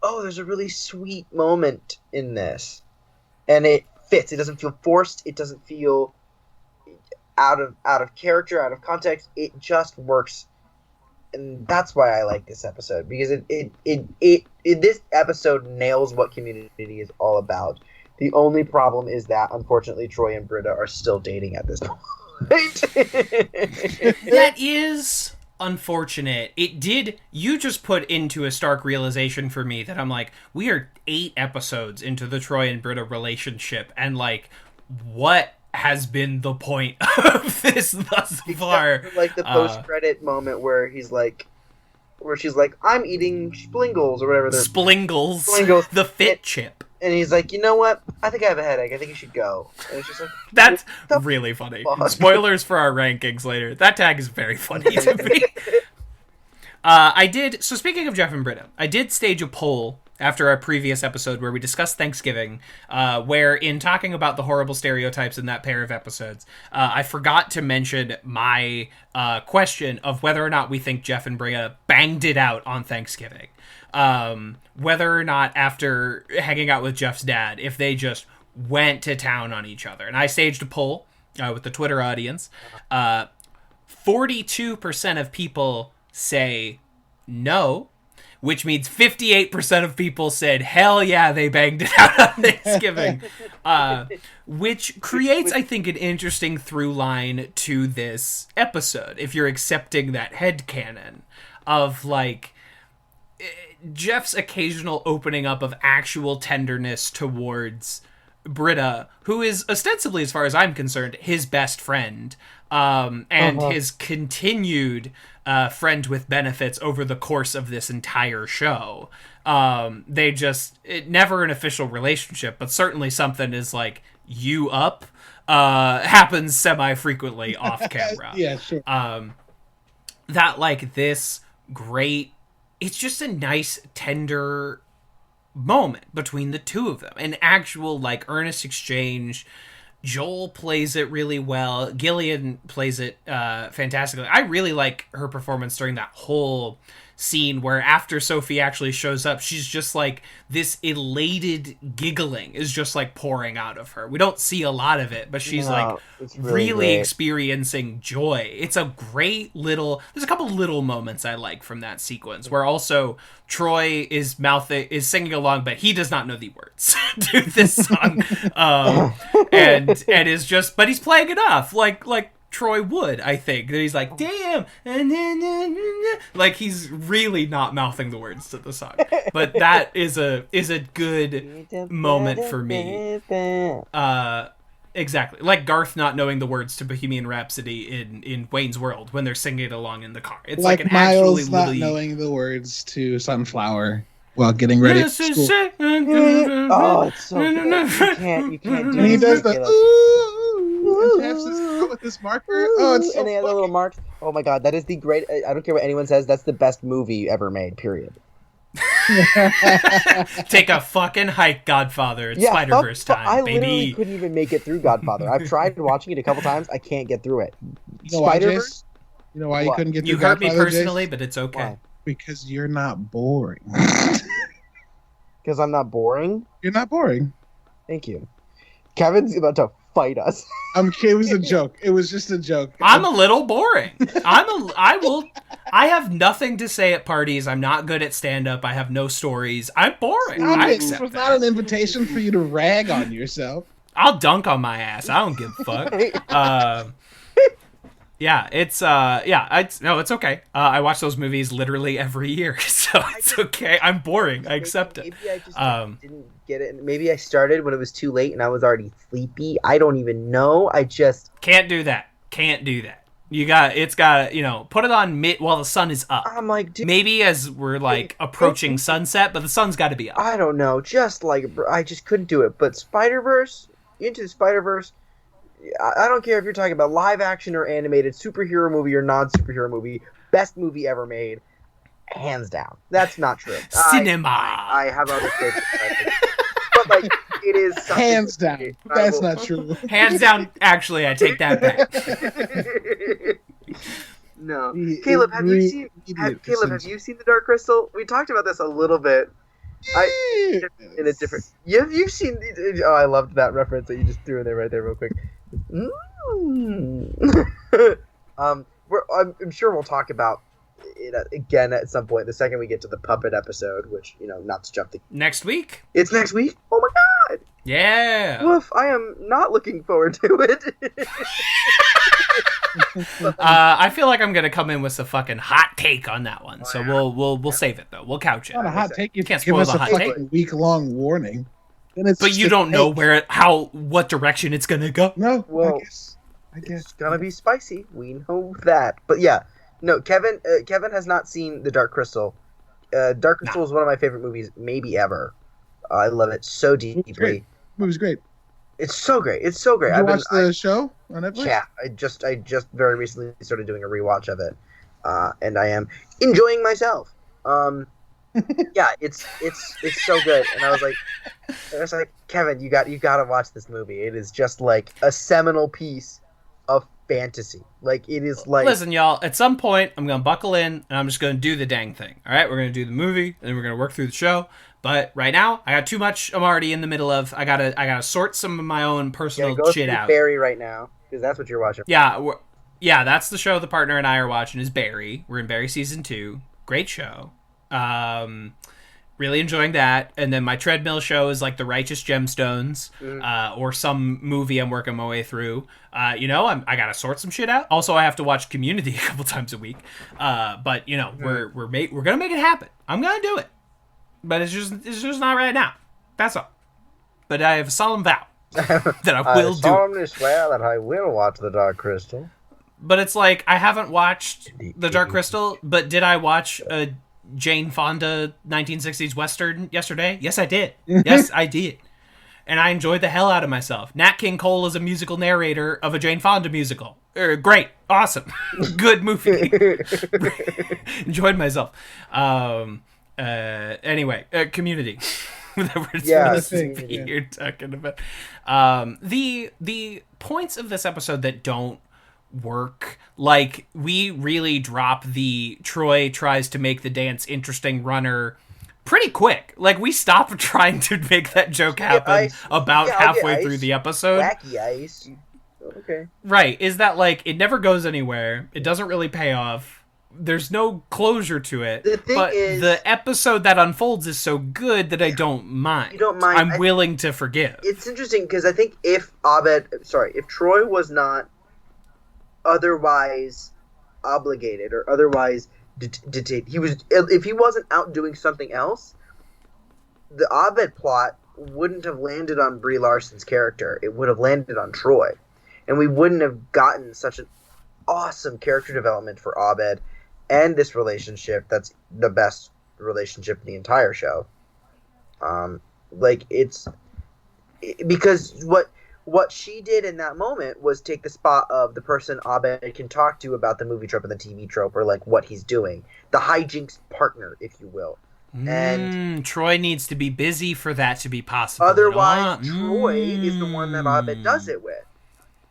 oh, there's a really sweet moment in this. And it fits. It doesn't feel forced. It doesn't feel out of character, out of context. It just works, and that's why I like this episode, because this episode nails what Community is all about. The only problem is that unfortunately Troy and Britta are still dating at this point. That is unfortunate. You just put into a stark realization for me that I'm like, we are 8 episodes into the Troy and Britta relationship, and what has been the point of this thus far? The post-credit moment where she's like, I'm eating splingles or whatever they're Splingles, the fit chip. And he's like, you know what? I think I have a headache. I think you should go. And it's just that's really funny. Fuck? Spoilers for our rankings later. That tag is very funny to me. So speaking of Jeff and Britta, I did stage a poll after our previous episode where we discussed Thanksgiving, where in talking about the horrible stereotypes in that pair of episodes, I forgot to mention my question of whether or not we think Jeff and Britta banged it out on Thanksgiving. Whether or not after hanging out with Jeff's dad, if they just went to town on each other. And I staged a poll with the Twitter audience. 42% of people say no, which means 58% of people said, hell yeah, they banged it out on Thanksgiving. Which creates, I think, an interesting through line to this episode, if you're accepting that headcanon of, Jeff's occasional opening up of actual tenderness towards Britta, who is ostensibly, as far as I'm concerned, his best friend, and his continued friend with benefits over the course of this entire show. Never an official relationship, but certainly something is you up happens semi-frequently off camera. Yeah, sure. That like this great, it's just a nice tender moment between the two of them, an actual like earnest exchange. Joel plays it really well. Gillian plays it fantastically. I really like her performance during that whole scene where after Sophie actually shows up, she's just like this elated giggling is just like pouring out of her. We don't see a lot of it, but she's like really experiencing joy. It's a great little, there's a couple little moments I like from that sequence where also Troy is singing along, but he does not know the words to this song. And is just, but he's playing it off like Troy would, I think. That he's like, damn, like he's really not mouthing the words to the song. But that is a good moment for me. Exactly. Like Garth not knowing the words to Bohemian Rhapsody in Wayne's World when they're singing it along in the car. It's like an Miles actually not really... knowing the words to Sunflower while getting ready for school. Oh, it's so good. You can't do And he it. does the ooh, and taps his throat with this marker. Oh, it's so and they have the little marks. Oh my god, that is the great. I don't care what anyone says. That's the best movie ever made. Period. Take a fucking hike, Godfather. It's Spider-Verse time, I baby. literally couldn't even make it through Godfather. I've tried watching it a couple times. I can't get through it. You know why, Spider-Verse? Jace? You know why you couldn't get through You hurt Godfather, me personally, Jace? but it's okay. Why? Because you're not boring. Because I'm not boring. You're not boring. Thank you. Kevin's about to fight us. It was a joke. It was just a joke. I'm a little boring. I have nothing to say at parties. I'm not good at stand-up. I have no stories. I'm boring. I This accept was that. not an invitation for you to rag on yourself. I'll dunk on my ass. I don't give a fuck. Yeah, it's it's okay. I watch those movies literally every year, so it's okay. I'm boring. I accept it. Maybe I just didn't get it. Maybe I started when it was too late and I was already sleepy. I don't even know. I just can't do that. It's got put it on while the sun is up. I'm like, dude, maybe as we're like approaching sunset, but the sun's got to be up. I don't know. Just like I just couldn't do it. But Spider-Verse, Into the Spider-Verse. I don't care if you're talking about live action or animated, superhero movie or non-superhero movie, best movie ever made, hands down. That's not true. Cinema. I have other favorites, but like it is hands down. That's not true. Hands down. Actually, I take that back. No, Caleb, have you seen The Dark Crystal? We talked about this a little bit. In a different. You've seen. Oh, I loved that reference that you just threw in there right there, real quick. I'm sure we'll talk about it again at some point. The second we get to the puppet episode, which not to jump the. Next week. It's next week. Oh my god. Yeah. Woof! I am not looking forward to it. I feel like I'm gonna come in with some fucking hot take on that one, so we'll save it though. We'll couch it. Not a hot take. You can't give spoil us the a hot fucking take. week-long warning. But you don't know what direction it's gonna go. No. Well, I guess it's gonna be spicy. We know that. But yeah, no. Kevin has not seen The Dark Crystal. Dark Crystal is one of my favorite movies, maybe ever. I love it so deeply. Movie's great. It's so great. It's so great. Did you watch the show on Netflix? Yeah, I just very recently started doing a rewatch of it, and I am enjoying myself. Yeah, it's so good. And I was like, Kevin, you got to watch this movie. It is just like a seminal piece of fantasy. Like it is like. Listen, y'all. At some point, I'm gonna buckle in and I'm just gonna do the dang thing. All right, we're gonna do the movie and then we're gonna work through the show. But right now, I got too much. I'm already in the middle of. I gotta sort some of my own personal shit out. Barry right now because that's what you're watching. Yeah, that's the show the partner and I are watching is Barry. We're in Barry season 2. Great show. Really enjoying that. And then my treadmill show is like The Righteous Gemstones, or some movie I'm working my way through. I gotta sort some shit out. Also, I have to watch Community a couple times a week. But we're gonna make it happen. I'm gonna do it. But it's just not right now. That's all. But I have a solemn vow that I will do. I solemnly swear that I will watch The Dark Crystal. But it's like I haven't watched The Dark Crystal. But did I watch a Jane Fonda 1960s Western yesterday? Yes, I did. Yes, I did. and I enjoyed the hell out of myself. Nat King Cole is a musical narrator of a Jane Fonda musical. Great. Awesome. Good movie. Enjoyed myself. Anyway, Community. You're talking about. The points of this episode that don't work, like, we really drop the Troy tries to make the dance interesting runner pretty quick. Like, we stopped trying to make that joke happen about halfway through the episode. Wacky ice. Okay. Right. Is that, like, it never goes anywhere. It doesn't really pay off. There's no closure to it. The episode that unfolds is so good that I don't mind. You don't mind. I'm willing to forgive. It's interesting because I think if Troy was not otherwise obligated or otherwise detained, if he wasn't out doing something else, the Abed plot wouldn't have landed on Brie Larson's character. It would have landed on Troy, and we wouldn't have gotten such an awesome character development for Abed and this relationship that's the best relationship in the entire show. Because what she did in that moment was take the spot of the person Abed can talk to about the movie trope and the TV trope, or like what he's doing, the hijinks partner, if you will. And Troy needs to be busy for that to be possible. Otherwise, Troy is the one that Abed does it with,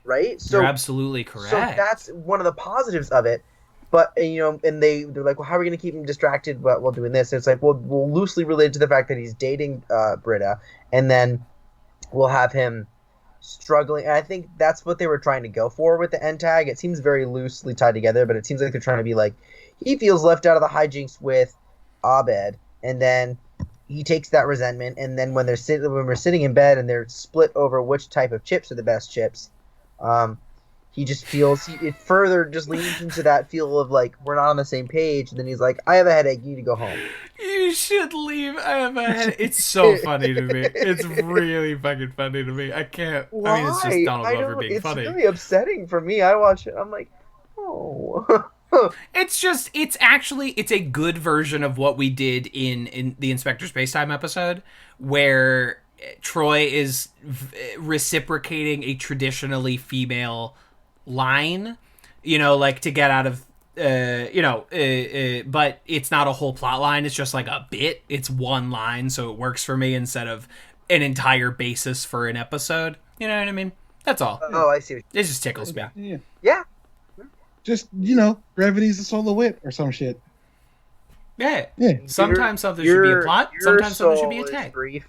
right? So you're absolutely correct. So that's one of the positives of it. But, and they're like, well, how are we going to keep him distracted while doing this? And it's like, well, we'll loosely relate to the fact that he's dating Britta, and then we'll have him struggling. And I think that's what they were trying to go for with the end tag. It seems very loosely tied together, but it seems like they're trying to be like, he feels left out of the hijinks with Abed, and then he takes that resentment, and then when we're sitting in bed and they're split over which type of chips are the best chips, he just feels it further just leans into that feel of like we're not on the same page. And then he's like, "I have a headache. You need to go home." You should leave. I have a headache. It's so funny to me. It's really fucking funny to me. I can't. Why? I mean, it's just Donald Glover being funny. It's really upsetting for me. I watch it. I'm like, oh. It's a good version of what we did in the Inspector Spacetime episode, where Troy is reciprocating a traditionally female line, like to get out of, but it's not a whole plot line. It's just like a bit. It's one line, so it works for me instead of an entire basis for an episode. You know what I mean? That's all. Oh, I see. It just tickles me. Yeah. Just, brevity's the soul of wit or some shit. Yeah. Sometimes something should be a plot. Sometimes something should be a tag. Brief.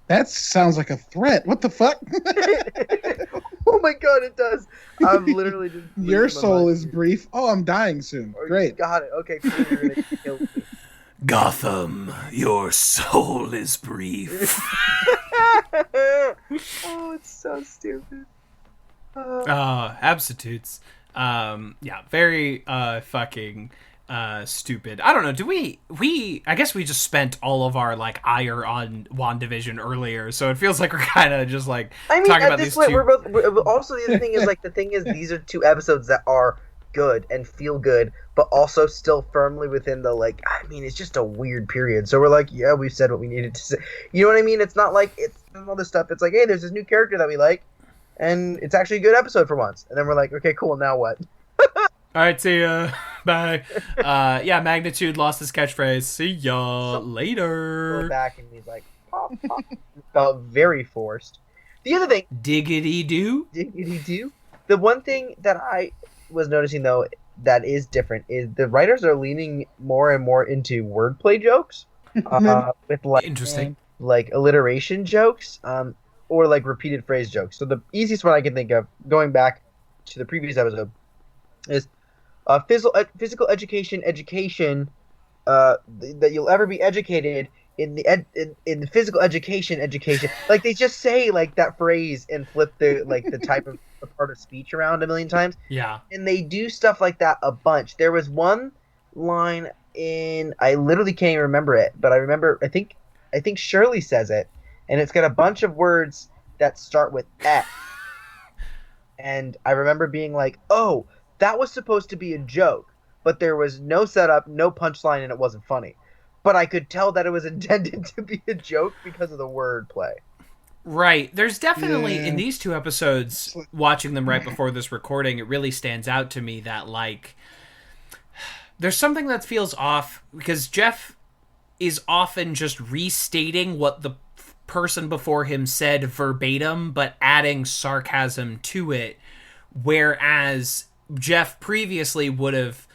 That sounds like a threat. What the fuck? Oh my god, it does. I'm literally just... Your soul is brief. Oh, I'm dying soon. Great. Got it. Okay, cool. You're gonna kill me. Gotham, your soul is brief. Oh, it's so stupid. Abstitutes. Very fucking stupid. I don't know. Do we I guess we just spent all of our like ire on WandaVision earlier, so it feels like we're kind of just like talking about these two. We're also, the other thing is like, the thing is, these are two episodes that are good and feel good, but also still firmly within the, like, I mean, it's just a weird period. So we're like, yeah, we've said what we needed to say. You know what I mean? It's not like it's all this stuff. It's like, hey, there's this new character that we like, and it's actually a good episode for once. And then we're like, okay, cool, now what? All right, see ya. Bye. Magnitude lost his catchphrase. See ya later. Go back and he's like, pop, pop. Felt very forced. The other thing, diggity do. The one thing that I was noticing though that is different is the writers are leaning more and more into wordplay jokes, with like interesting, like alliteration jokes, or like repeated phrase jokes. So the easiest one I can think of, going back to the previous episode, is physical education that you'll ever be educated in the physical education. Like, they just say like that phrase and flip the type of part of speech around a million times. Yeah, and they do stuff like that a bunch. There was one line I literally can't even remember it, but I remember I think Shirley says it, and it's got a bunch of words that start with F, and I remember being like, oh, that was supposed to be a joke, but there was no setup, no punchline, and it wasn't funny. But I could tell that it was intended to be a joke because of the wordplay. Right. There's definitely, Yeah. in these two episodes, watching them right before this recording, it really stands out to me that, like, there's something that feels off, because Jeff is often just restating what the person before him said verbatim, but adding sarcasm to it, whereas Jeff previously would have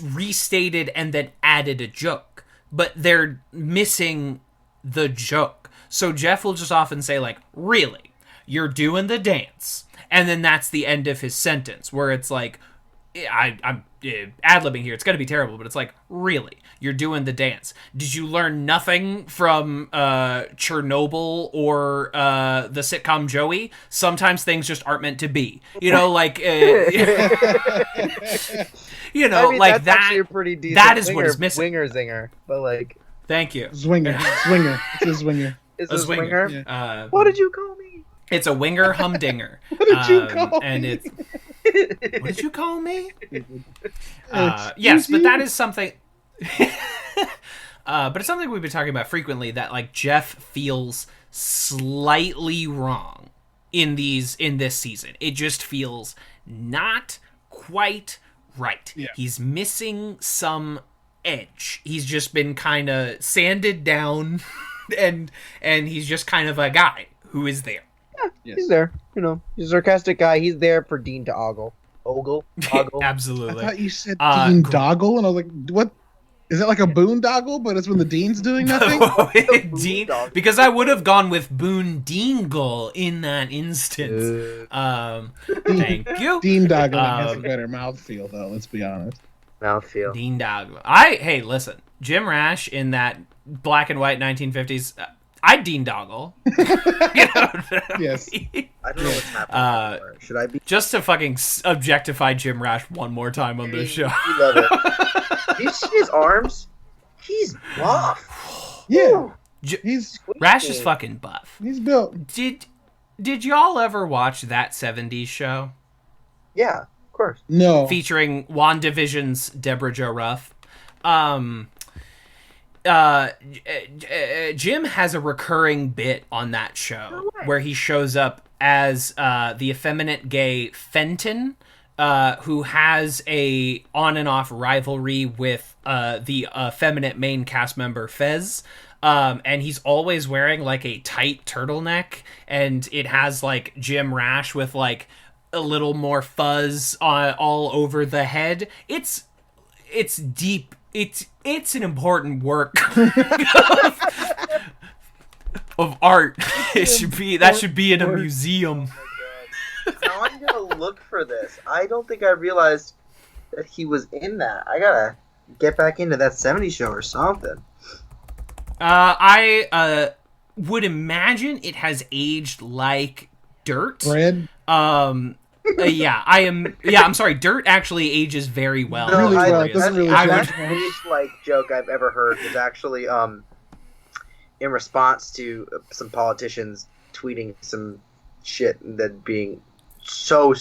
restated and then added a joke, but they're missing the joke. So Jeff will just often say, like, really, you're doing the dance, and then that's the end of his sentence, where it's like, I'm ad-libbing here, it's gonna be terrible, but it's like, really, you're doing the dance. Did you learn nothing from Chernobyl or the sitcom Joey? Sometimes things just aren't meant to be. You know, like, you know, I mean, like that's that. actually a pretty decent That is what is missing. Winger zinger, but like, Thank you. Zwinger. It's a zwinger. is A this zwinger. winger? Yeah. What did you call me? It's a winger humdinger. What did you call and me? it's what did you call me? Yes, but that is something. But it's something we've been talking about frequently, that like Jeff feels slightly wrong in this season. It just feels not quite right. Yeah. He's missing some edge. He's just been kind of sanded down, and he's just kind of a guy who is there. Yes. He's there. You know, he's a sarcastic guy. He's there for Dean to ogle. Ogle? I Absolutely. thought you said Dean Gr- Doggle, and I was like, what? Is that like a boondoggle, but it's when the Dean's doing nothing? Dean, because I would have gone with Boondingle in that instance. Thank you. Dean Doggle has a better mouthfeel, though, let's be honest. Mouthfeel. Dean Dog. Hey, listen, Jim Rash in that black and white 1950s. I'd Dean Doggle. You know? Yes. I don't know what's happening anymore. Should I be? Just to fucking objectify Jim Rash one more time on this show. You love it. You see his arms? He's buff. Yeah. He's Rash is fucking buff. he's built. Did y'all ever watch That 70s Show? Yeah, of course. No. Featuring WandaVision's Deborah Jo Ruff. Jim has a recurring bit on that show where he shows up as the effeminate gay Fenton, who has a on and off rivalry with the effeminate main cast member Fez. And he's always wearing like a tight turtleneck, and it has like Jim Rash with like a little more fuzz all over the head. It's deep. It's an important work of art. It should be in a museum. Now I'm gonna look for this. I don't think I realized that he was in that. I gotta get back into that 70s show or something. I would imagine it has aged like dirt. Bread. I'm sorry. Dirt actually ages very well. Really well. It The doesn't really best change much. age-like joke I've ever heard was actually in response to some politicians tweeting some shit that being so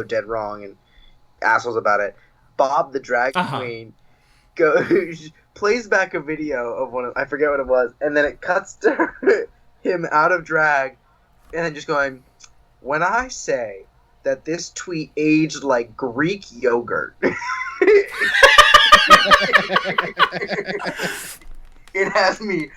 dead wrong and assholes about it. Bob the drag queen goes plays back a video of I forget what it was, and then it cuts to him out of drag, and then just going, "When I say that this tweet aged like Greek yogurt." It has me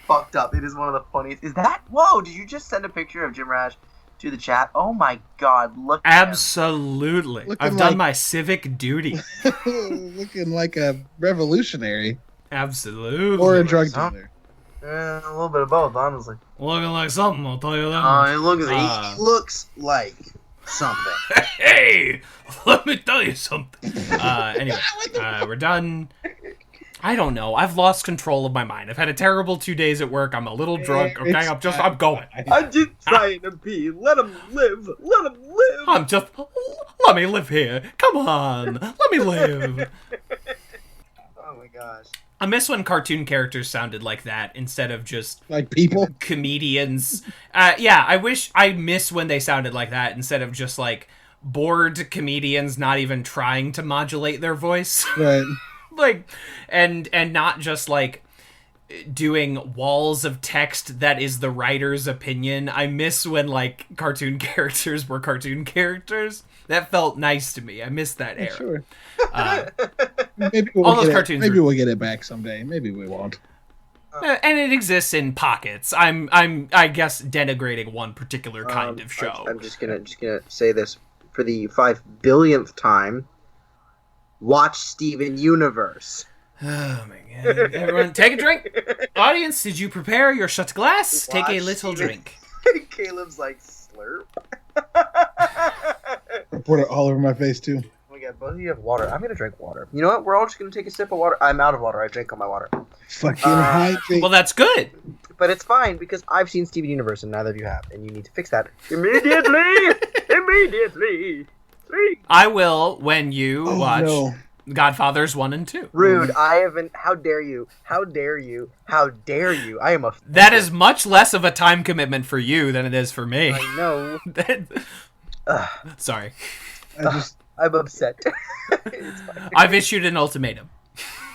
fucked up. It is one of the funniest. Is that? Whoa! Did you just send a picture of Jim Rash to the chat? Oh my god! Look. Absolutely. I've done my civic duty. Looking like a revolutionary. Absolutely. Or a drug dealer. A little bit of both, honestly. Looking like something, I'll tell you that. He looks like something. Hey, let me tell you something. Anyway, we're done. I don't know. I've lost control of my mind. I've had a terrible 2 days at work. I'm a little drunk. Okay, I'm going. I'm just trying to be. Let him live. Let him live. Let me live here. Come on. Let me live. Oh my gosh. I miss when cartoon characters sounded like that instead of just Like people. comedians. I miss when they sounded like that instead of just like bored comedians not even trying to modulate their voice. Right. Like, and not just like doing walls of text that is the writer's opinion. I miss when like cartoon characters were cartoon characters. That felt nice to me. I miss that era. Sure. Uh, Maybe all those cartoons Maybe were- we'll get it back someday. Maybe we won't. and it exists in pockets. I guess denigrating one particular kind of show. I'm just gonna say this for the 5 billionth time. Watch Steven Universe. Oh my god. Everyone take a drink. Audience, did you prepare your shot glass? Take a Watch little Steven- drink. Caleb's like slurp. I poured it all over my face too. Oh my god, both of you have water. I'm gonna drink water. You know what? We're all just gonna take a sip of water. I'm out of water. I drank all my water. Fucking hydrate. Well, that's good. But it's fine because I've seen Steven Universe and neither of you have, and you need to fix that immediately. Immediately. 3. I will when you Oh, watch no. Godfathers 1 and 2. Rude. I haven't. How dare you? How dare you? How dare you? I am a. That is much less of a time commitment for you than it is for me. I know. Sorry. I'm upset. It's fine. I've issued an ultimatum.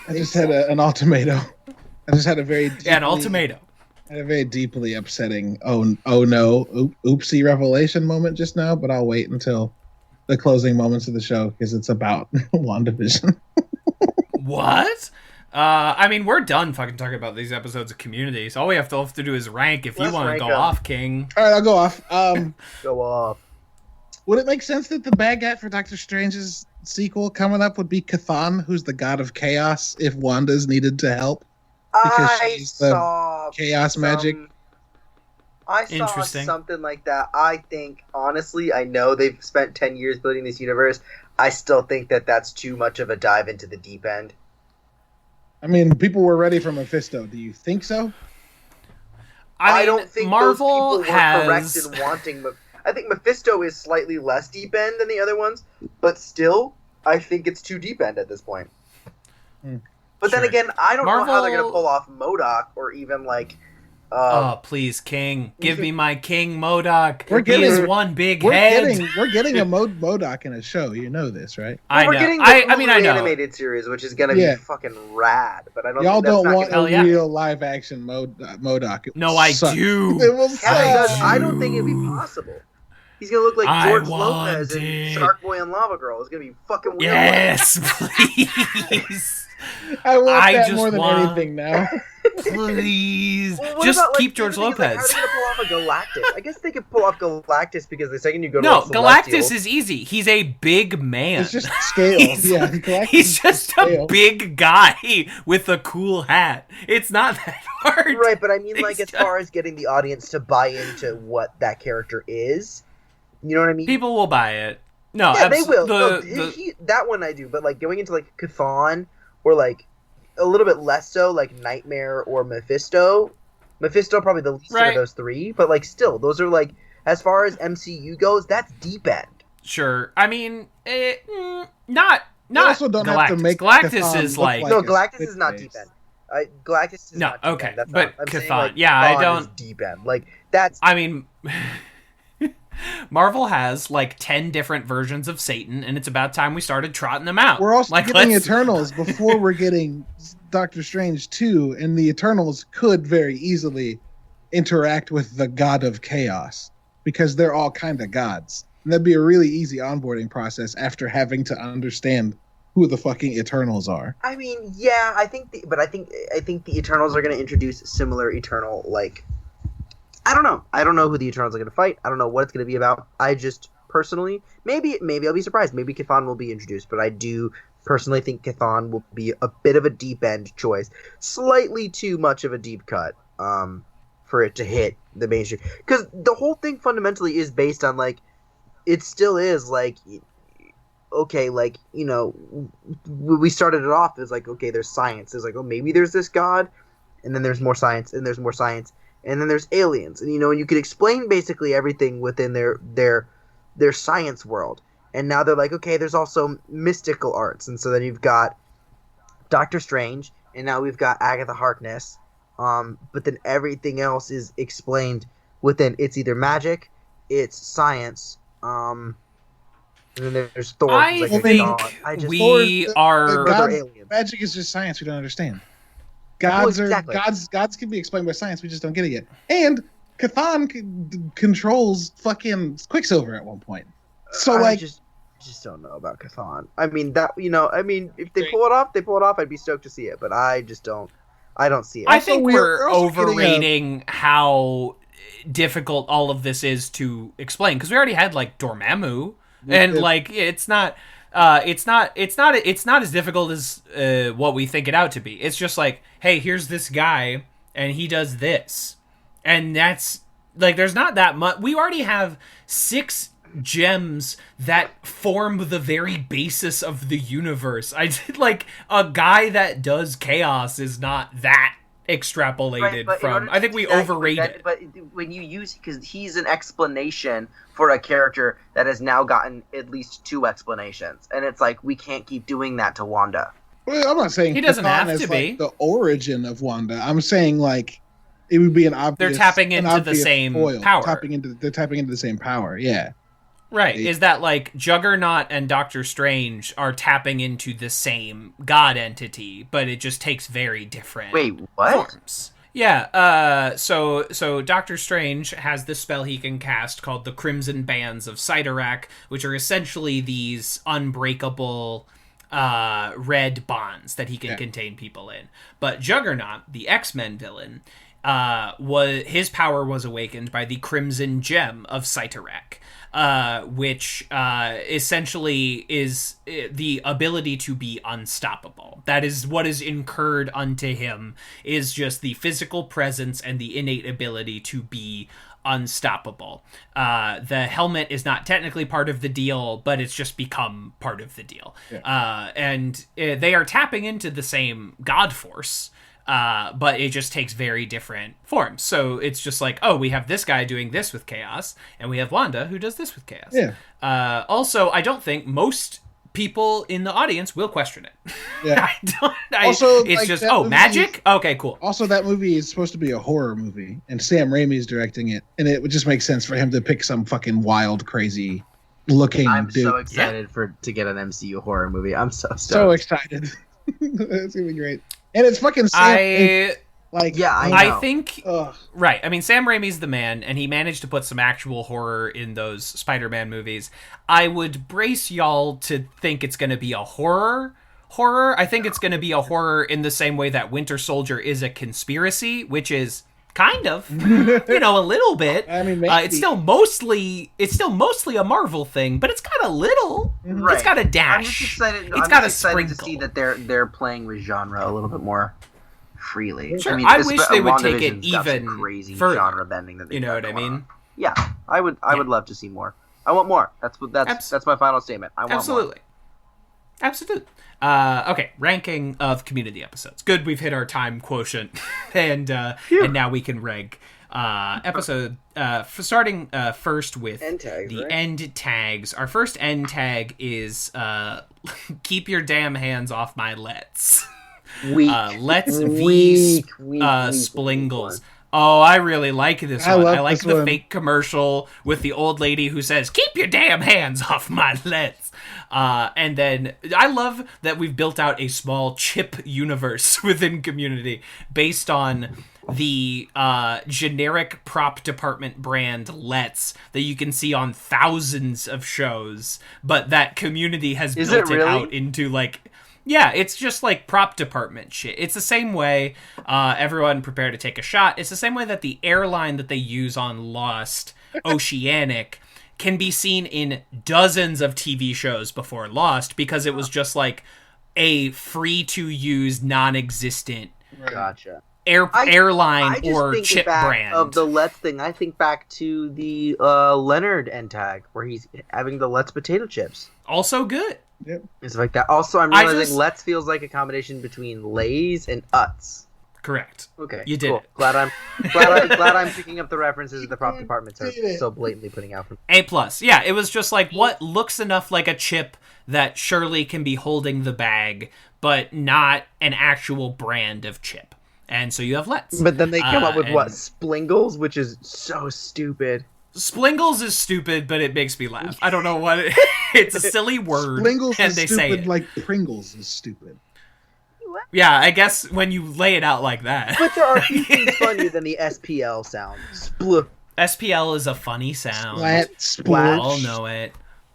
I just had an ultimatum. I just had a very deeply, Yeah, an ultimatum. had a very deeply upsetting oh no oopsie revelation moment just now, but I'll wait until the closing moments of the show because it's about WandaVision. What? I mean, we're done fucking talking about these episodes of Community. So all we have to do is rank if you Let's want to rank go 'em. off, King. All right, I'll go off. Go off. Would it make sense that the bad guy for Doctor Strange's sequel coming up would be Chthon, who's the god of chaos, if Wanda's needed to help? Because I she's the saw chaos magic. I saw Interesting. something like that. I think, honestly, I know they've spent 10 years building this universe. I still think that that's too much of a dive into the deep end. I mean, people were ready for Mephisto. Do you think so? I mean, don't think Marvel those people were correct has. in wanting. I think Mephisto is slightly less deep end than the other ones, but still, I think it's too deep end at this point. But then Sure. again, I don't know how they're Marvel- going to pull off MODOK or even like. Oh, please, King. Give me my King MODOK. We're He is getting- one big We're head. getting a MODOK in a show. You know this, right? I we're know. getting the I mean, I Hulu know. animated series, which is going to Yeah. be fucking rad. But I don't. Y'all think that's don't not want gonna a Hell yeah. real live action MODOK. It No, will I suck. do. It will Yeah, suck. because I don't think it'd be possible. He's gonna look like I George want Lopez it. and Shark Boy and Lava Girl. It's gonna be fucking weird. Yes, please. I want I that just more than want- anything now. Please. Well, what Just about, like, keep the George thing is, like, Lopez. how are they gonna pull off a Galactus? I guess they could pull off Galactus because the second you go to No, a Celestial, Galactus is easy. He's a big man. It's just scale. He's- Yeah, Galactus He's is just scale. a big guy with a cool hat. It's not that hard. right. But I mean, like, He's as far as getting the audience to buy into what that character is, you know what I mean? People will buy it. No, yeah, they will. No, the- that one I do. But like going into like Chthon or like a little bit less so, like Nightmare or Mephisto. Mephisto probably the least Right. of those three, but like still, those are like as far as MCU goes, that's deep end. Sure. I mean, not also don't Galactus. have to make Galactus Chthon is look like, No, a Galactus spit is not face. deep end. Galactus is No, not deep okay, end. That's but not, I'm saying, Chthon, like, yeah, I Chthon is don't- deep end. Like that's I mean, Marvel has like 10 different versions of Satan, and it's about time we started trotting them out. We're also like, getting let's- Eternals before we're getting Doctor Strange 2, and the Eternals could very easily interact with the God of Chaos because they're all kind of gods. And that'd be a really easy onboarding process after having to understand who the fucking Eternals are. I mean, yeah, I think the Eternals are going to introduce similar Eternal like. I don't know. I don't know who the Eternals are going to fight. I don't know what it's going to be about. I just personally, maybe I'll be surprised. Maybe Chthon will be introduced, but I do personally think Chthon will be a bit of a deep end choice, slightly too much of a deep cut, for it to hit the mainstream. Because the whole thing fundamentally is based on like, it still is like. Okay, like, you know, we started it off as like, okay, there's science. There's like, oh, maybe there's this god, and then there's more science, and there's more science, and then there's aliens, and you know, and you could explain basically everything within their science world. And now they're like, okay, there's also mystical arts, and so then you've got Doctor Strange, and now we've got Agatha Harkness, but then everything else is explained within. It's either magic, it's science, and then there's Thor. I who's like a think god. I just, we the are. Or God, they're aliens. magic is just science we don't understand. Gods Well, exactly. gods can be explained by science. We just don't get it yet. And Chthon controls fucking Quicksilver at one point. So I just don't know about Chthon. I mean if they pull it off, they pull it off. I'd be stoked to see it, but I just don't. I don't see it. I think we're also overrating how difficult all of this is to explain, because we already had like Dormammu, and like it's not as difficult as what we think it out to be. It's just like, hey, here's this guy and he does this, and that's like, there's not that much. We already have 6 gems that form the very basis of the universe. I did like, a guy that does chaos is not that extrapolated from. I think we overrate it. But when you use, because he's an explanation for a character that has now gotten at least 2 explanations, and it's like, we can't keep doing that to Wanda. Well, I'm not saying he doesn't Chthon have to is, be like, the origin of Wanda. I'm saying like it would be an obvious. They're tapping into the same power. They're tapping into the same power. Yeah. Right, is that like Juggernaut and Doctor Strange are tapping into the same god entity, but it just takes very different forms. Yeah, so Doctor Strange has this spell he can cast called the Crimson Bands of Cyttorak, which are essentially these unbreakable red bonds that he can contain people in. But Juggernaut, the X-Men villain, his power was awakened by the Crimson Gem of Cyttorak. Which essentially is the ability to be unstoppable. That is what is incurred unto him, is just the physical presence and the innate ability to be unstoppable. The helmet is not technically part of the deal, but it's just become part of the deal. And they are tapping into the same god force, but it just takes very different forms. So it's just like, oh, we have this guy doing this with chaos, and we have Wanda who does this with chaos. Also, I don't think most people in the audience will question it. Also, it's like, just, oh, magic? Okay, cool. Also, that movie is supposed to be a horror movie, and Sam Raimi's directing it, and it would just make sense for him to pick some fucking wild, crazy looking I'm dude. so excited to get an MCU horror movie. I'm so stoked. So excited. It's gonna be great. And it's fucking Sam. I think right. I mean, Sam Raimi's the man, and he managed to put some actual horror in those Spider-Man movies. I would brace y'all to think it's going to be a horror. I think it's going to be a horror in the same way that Winter Soldier is a conspiracy, which is kind of, a little bit. I mean, it's still mostly a Marvel thing, but it's got a little. Right. It's got a dash. I'm just excited. It's got a excited sprinkle to see that they're playing with genre a little bit more freely. Sure. I mean, I wish they would take it WandaVision's got some even crazy further. genre bending that You know what I mean? on. Yeah, I would love to see more. I want more. That's my final statement. I want more. Absolutely. Okay, ranking of Community episodes. Good, we've hit our time quotient, and now we can rank episode. Starting first with the end tags. Our first end tag is "Keep your damn hands off my Let's." Let's v Splingles. Oh, I really like this one. I like the fake commercial with the old lady who says, "Keep your damn hands off my Let's." And then I love that we've built out a small chip universe within Community based on the generic prop department brand Let's that you can see on thousands of shows, but that Community has built it out into like... Yeah, it's just like prop department shit. It's the same way, everyone prepare to take a shot. It's the same way that the airline that they use on Lost, Oceanic, can be seen in dozens of TV shows before Lost, because it was just like a free-to-use, non-existent airline or chip brand. Of the Let's thing, I think back to the Leonard end tag, where he's having the Let's potato chips. Also good. Yep. It's like that. Also, I'm realizing Let's feels like a combination between Lay's and Utz. Correct. Okay, you did. Cool. Glad I'm picking up the references the prop departments are so blatantly putting out. A+. Yeah, it was just like what looks enough like a chip that surely can be holding the bag, but not an actual brand of chip. And so you have Let's. But then they come up with Splingles, which is so stupid. Splingles is stupid, but it makes me laugh. I don't know what it's a silly word. Splingles and is they stupid, say it. Like Pringles is stupid. Yeah, I guess when you lay it out like that. But there are few things funnier than the SPL sound. Spl. SPL is a funny sound. Splat, We splurge, all know it.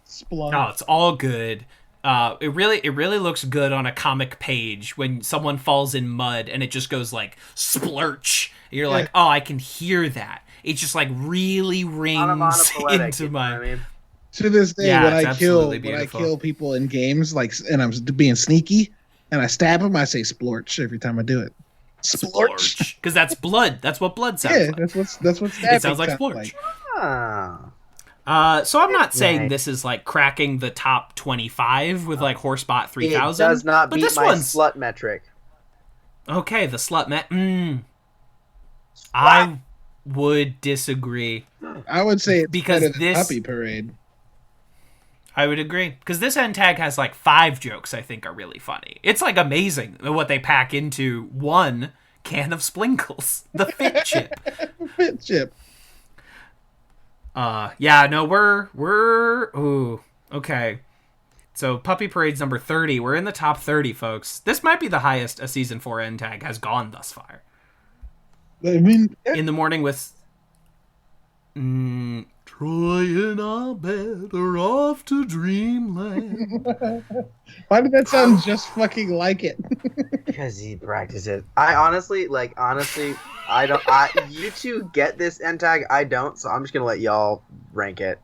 splunk. Oh, it's all good. It really looks good on a comic page when someone falls in mud and it just goes like splurch. You're like, oh, I can hear that. It just like really rings into my. I mean? To this day, Yeah, when it's I absolutely beautiful. kill people in games, like, and I'm being sneaky, and I stab them, I say splorch every time I do it. Splorch. Because that's blood. That's what blood sounds Yeah, like. that's what stabbing It sounds like splorch. Ah. So I'm not saying Right. this is like cracking the top 25 with like Horsebot It 3000. does not but beat this my one's slut metric. okay. The slut I would disagree. I would say it's Because better than this- Puppy Parade. I would agree because this end tag has like 5 jokes I think are really funny. It's like amazing what they pack into one can of sprinkles. The fit chip. Fit chip. Yeah, no, we're ooh, okay. So Puppy Parade's number 30. We're in the top 30, folks. This might be the highest a season 4 end tag has gone thus far. I mean, In the morning with Troy and Abed are off to dreamland. why did that sound just fucking like it? Because he practiced it. I honestly, I don't. You two get this end tag. I don't. So I'm just gonna let y'all rank it.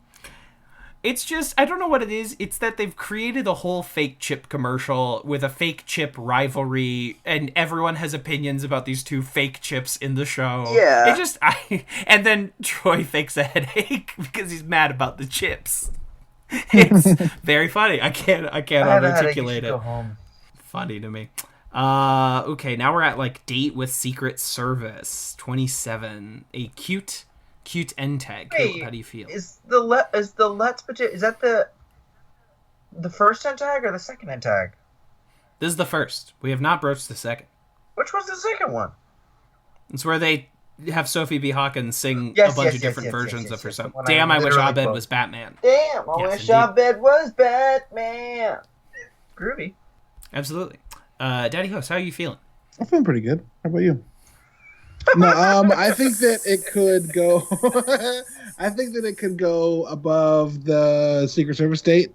It's just, I don't know what it is. It's that they've created a whole fake chip commercial with a fake chip rivalry, and everyone has opinions about these two fake chips in the show. Yeah. It just, and then Troy fakes a headache because he's mad about the chips. It's very funny. I can't articulate it. Go home. Funny to me. Okay, now we're at like date with Secret Service 27. A cute end tag. Caleb, how do you feel? Is the Let's Potato, is that the first end tag or the second end tag? This is the first. We have not broached the second. Which was the second one? It's where they have Sophie B. Hawkins sing Yes, a bunch yes, of yes, different yes, versions yes, of her yes, song. the one Damn, I I wish literally Abed quote. was Batman. Damn, I Yes, wish indeed. Abed was Batman. Groovy. Absolutely. Daddy Host, how are you feeling? I'm feeling pretty good. How about you? No, I think that it could go. I think that it could go above the Secret Service date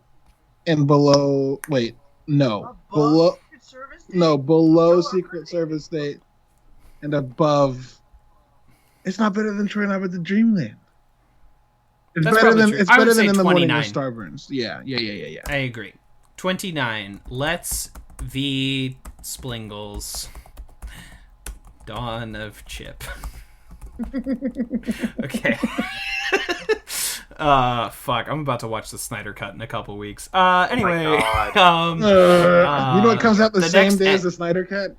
and below. Wait, no, below. Secret Service? No, below Secret Service date and above. It's not better than Troy and I with the Dreamland. It's That's better probably than true. it's I would better say than in the morning where 29. Star Burns. Yeah. I agree. 29. Let's V Splingles. Dawn of Chip. Okay. Fuck. I'm about to watch the Snyder Cut in a couple weeks. Anyway. God. You know what comes out the same next day as the Snyder Cut?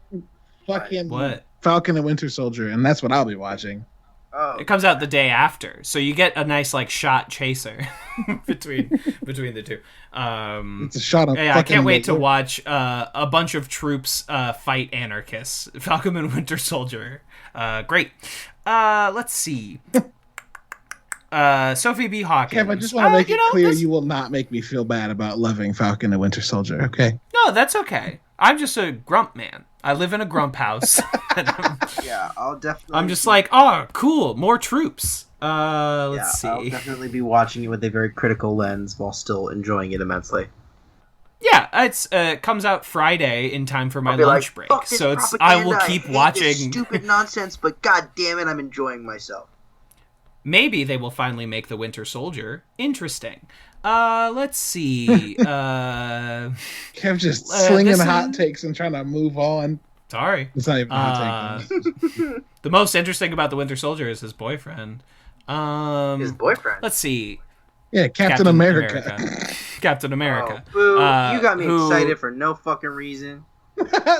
Fucking What? Falcon and Winter Soldier, and that's what I'll be watching. Oh, It comes out the day after, so you get a nice like shot chaser between the two. It's a shot on. Yeah, I fucking can't wait to Lord. watch a bunch of troops fight anarchists. Falcon and Winter Soldier. Great. Let's see. Sophie B. Hawkins. Kev, I just want to make it clear this- you will not make me feel bad about loving Falcon and Winter Soldier, okay? No, that's okay. I'm just a grump man. I live in a grump house. yeah, I'll definitely. I'm just like, oh, cool, more troops. Let's I'll see. definitely be watching it with a very critical lens while still enjoying it immensely. Yeah, it's comes out Friday in time for my I'll be lunch like, break, "Fuck this so it's I will propaganda, keep hate watching. this stupid nonsense, but god damn it, I'm enjoying myself. Maybe they will finally make the Winter Soldier interesting. Let's see. Kev just slinging this hot is- takes and trying to move on. Sorry. It's not even a hot take. The most interesting about the Winter Soldier is his boyfriend. His boyfriend. Let's see. Yeah, Captain America. Captain America. Oh, boo! You got me who- excited for no fucking reason.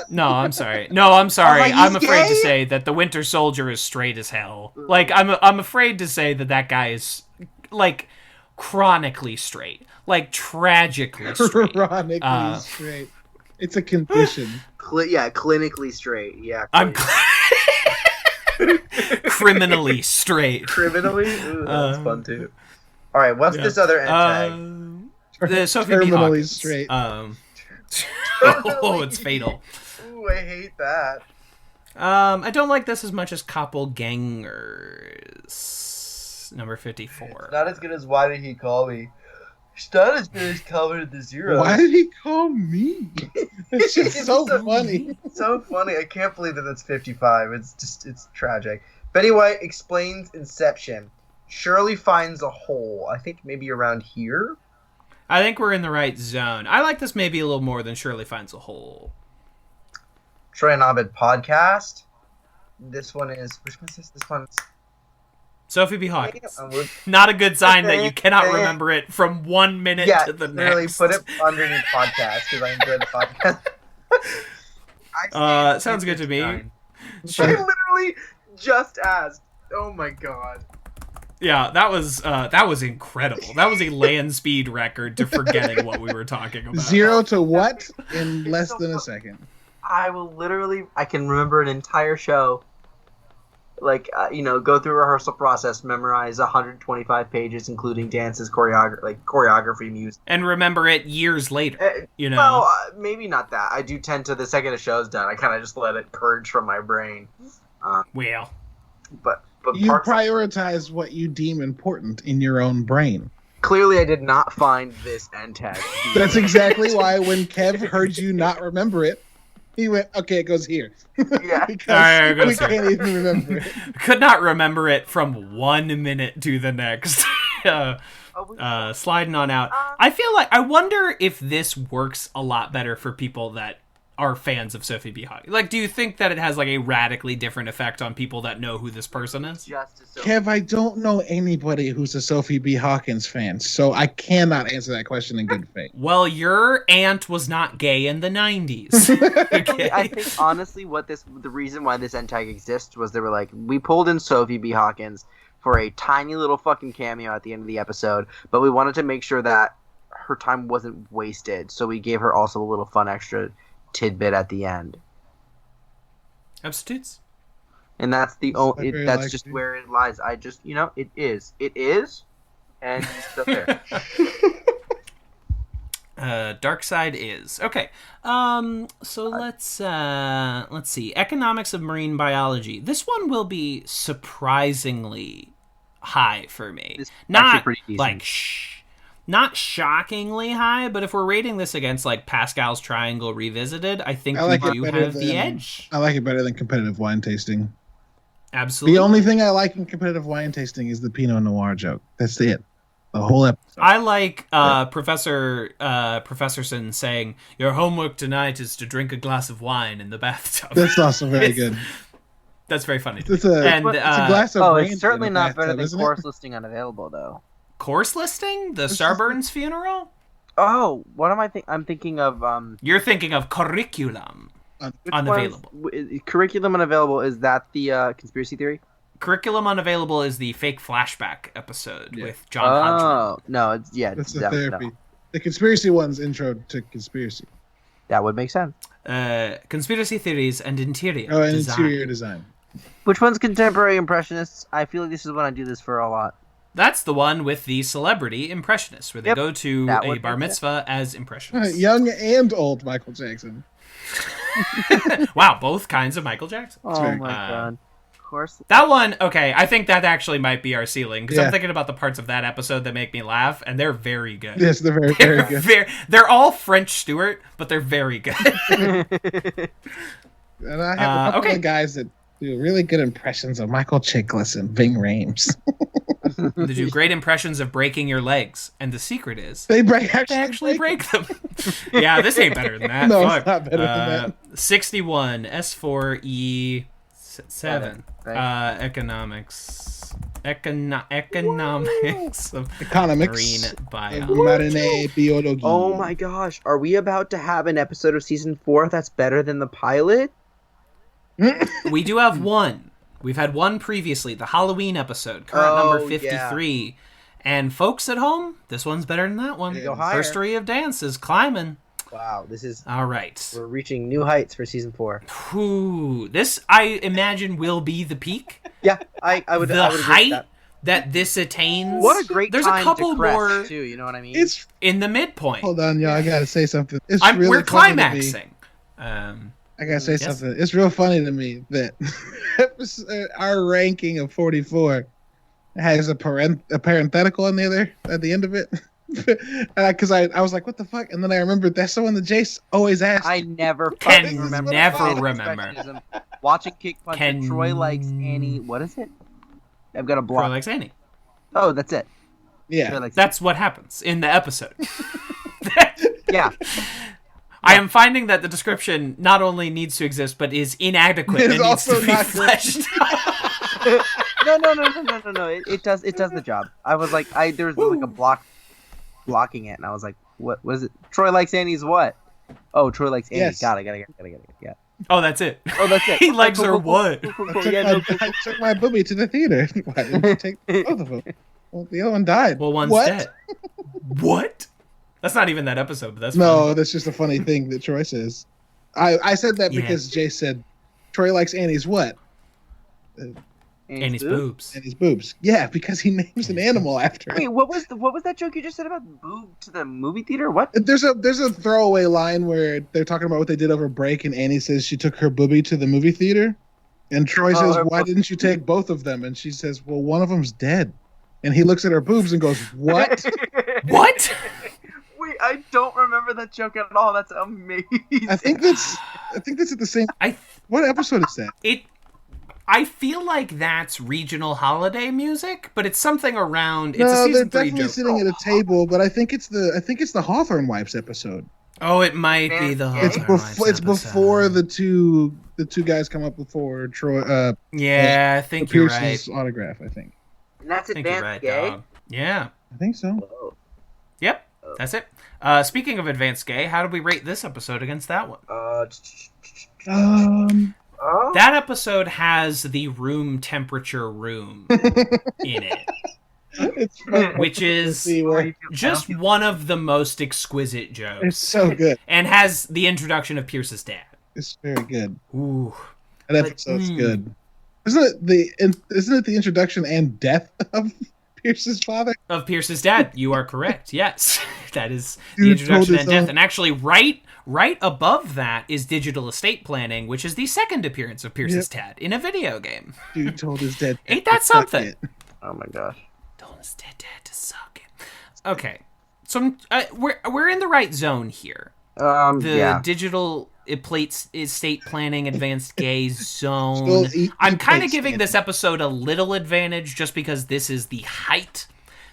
No, I'm sorry. No, I'm sorry. like, I'm he's afraid to gay? say that the Winter Soldier is straight as hell. Like, I'm afraid to say that guy is, like, chronically straight. Like, tragically straight. Ironically straight. It's a condition. Clinically straight. Yeah. I'm criminally straight. criminally. Ooh, that's fun too. All right, what's this other end tag? The Sophie B. Terminally Hawkins. straight. Oh, it's fatal. Ooh, I hate that. I don't like this as much as Koppelgangers. Number 54. It's not as good as Why Did He Call Me? It's not as good as Calvin the Zero. Why did he call me? It's just so funny. So funny. I can't believe that that's 55. It's tragic. Betty White explains Inception. Shirley finds a hole. I think maybe around here. I think we're in the right zone. I like this maybe a little more than Shirley Finds a Hole. Troy and Abed podcast. This one is... Which one's this? This one's... Sophie B. Hawkins. Not a good sign that you cannot remember it from 1 minute to the next. Put it underneath podcast because I enjoy the podcast. Sounds good to me. I literally just asked. Oh my god. Yeah, that was incredible. That was a land speed record to forgetting what we were talking about. 0 to what in less than a second? I can remember an entire show. Go through a rehearsal process, memorize 125 pages, including dances, choreography, music. And remember it years later, Well, maybe not that. I do tend to, the second the show's done, I kind of just let it purge from my brain. But you prioritize what you deem important in your own brain. Clearly, I did not find this end tag. That's exactly why when Kev heard you not remember it, he went, okay, it goes here. Yeah. Because we can't even remember it. Could not remember it from 1 minute to the next. Sliding on out. I wonder if this works a lot better for people that are fans of Sophie B. Hawkins. Like, do you think that it has like a radically different effect on people that know who this person is? Kev, I don't know anybody who's a Sophie B. Hawkins fan, so I cannot answer that question in good faith. Well, your aunt was not gay in the 90s. Okay? I think honestly, the reason why this end tag exists was they were like, we pulled in Sophie B. Hawkins for a tiny little fucking cameo at the end of the episode, but we wanted to make sure that her time wasn't wasted, so we gave her also a little fun extra tidbit at the end. Substitutes? And that's that's just where it lies. I just, it is, and it's still there. Dark side is okay. So let's see. Economics of marine biology. This one will be surprisingly high for me. Not like not shockingly high, but if we're rating this against like Pascal's Triangle Revisited, I think we do have the edge. I like it better than competitive wine tasting. Absolutely. The only thing I like in competitive wine tasting is the Pinot Noir joke. That's it. The whole episode. I like Professor Professorson saying, "Your homework tonight is to drink a glass of wine in the bathtub." That's also very good. That's very funny. It's a glass of brandy. It's certainly not better than course listing unavailable, though. Course listing? The Starburns funeral? Oh, what am I I'm thinking of. You're thinking of curriculum unavailable. Curriculum unavailable, is that the conspiracy theory? Curriculum Unavailable is the fake flashback episode with John Hodgman. Oh, no, that's the therapy. No. The conspiracy one's intro to conspiracy. That would make sense. Conspiracy theories and interior design. Interior design. Which one's contemporary impressionists? I feel like this is when I do this for a lot. That's the one with the celebrity impressionists, where they go to a bar mitzvah as impressionists. Young and old Michael Jackson. Wow, both kinds of Michael Jackson. Oh my god. Course. That one, okay, I think that actually might be our ceiling, because I'm thinking about the parts of that episode that make me laugh, and they're very good. Yes, they're very good. They're all French Stewart, but they're very good. And I have a couple of guys that do really good impressions of Michael Chiklis and Ving Rhames. They do great impressions of breaking your legs, and the secret is they actually break them. Yeah, this ain't better than that. No, it's not better than that. 61 S4E7 economics of marine biology. Oh my gosh, are we about to have an episode of season 4 that's better than the pilot? We do have one. We've had one previously, the Halloween episode, current number 53. Yeah. And folks at home, this one's better than that one. Herstory of Dance is climbing. Wow, this is... All right. We're reaching new heights for season 4. Ooh, this, I imagine, will be the peak. Yeah, I would The height that this attains. What a great There's time a couple to crest, more, too, you know what I mean? It's in the midpoint. Hold on, y'all, I gotta say something. We're climaxing. I gotta say Yes. something. It's real funny to me that our ranking of 44 has a parenthetical on at the end of it. Because I was like, what the fuck? And then I remembered that's the one that Jace always asks. I never Can fucking remember. never Fan remember. perfectionism. Watching Kick Punch and Troy likes Annie. What is it? I've got a block. Troy likes Annie. Oh, that's it. Yeah. Troy likes That's what happens in the episode. yeah. I am finding that the description not only needs to exist, but is inadequate It and is needs to also be not good. fleshed out. No. It does the job. I was like, there was like a block blocking it, and I was like, what was it? Troy likes Annie's what? Oh, Troy likes Annie. Yes. Got it. Yeah. Oh, that's it. Oh, that's it. He likes her what? I took my booby to the theater. Why didn't you take both of them? Well, the other one died. Well, one's what? dead. What? That's not even that episode, but that's No, funny. that's just a funny thing that Troy says. I said that Yeah. because Jay said Troy likes Annie's what? Annie's boobs. Annie's boobs. Yeah, because he names an animal after Wait, it. what was that joke you just said about boob to the movie theater? What? There's a throwaway line where they're talking about what they did over break, and Annie says she took her booby to the movie theater, and Troy says, her "Why didn't you take both of them?" And she says, "Well, one of them's dead." And he looks at her boobs and goes, "What?" What? Wait, I don't remember that joke at all. That's amazing. I think that's at the same. What episode is that? I feel like that's regional holiday music, but it's something around. It's No, a they're season 3 definitely joke. sitting at a table, but I think it's the Hawthorne Wipes episode. Oh, it might be the. It's Hawthorne It's Wipes it's before episode. the two guys come up before Troy. Yeah, I think you're Pierce's right. autograph. I think. And that's I think you're advanced right, gay. dog. Yeah. I think so. Whoa. Yep. That's it. Speaking of advanced gay, how did we rate this episode against that one? Oh. That episode has the room temperature room in it, It's fun which to is see where just one of the most exquisite it's jokes, so good. and has the introduction of Pierce's dad. It's very good. Ooh. That episode's good. Isn't it the introduction and death of Pierce's father? Of Pierce's dad, you are correct. Yes, that is the Dude introduction told and his death. own- And actually, right above that is digital estate planning, which is the second appearance of Pierce's dad in a video game. Dude told his dad. Ain't that to suck something? it. Oh my gosh. Told his dad to suck it. Okay, so we're in the right zone here. The Yeah. digital estate planning advanced gay zone. Still eat I'm kind of plates, giving man. this episode a little advantage just because this is the height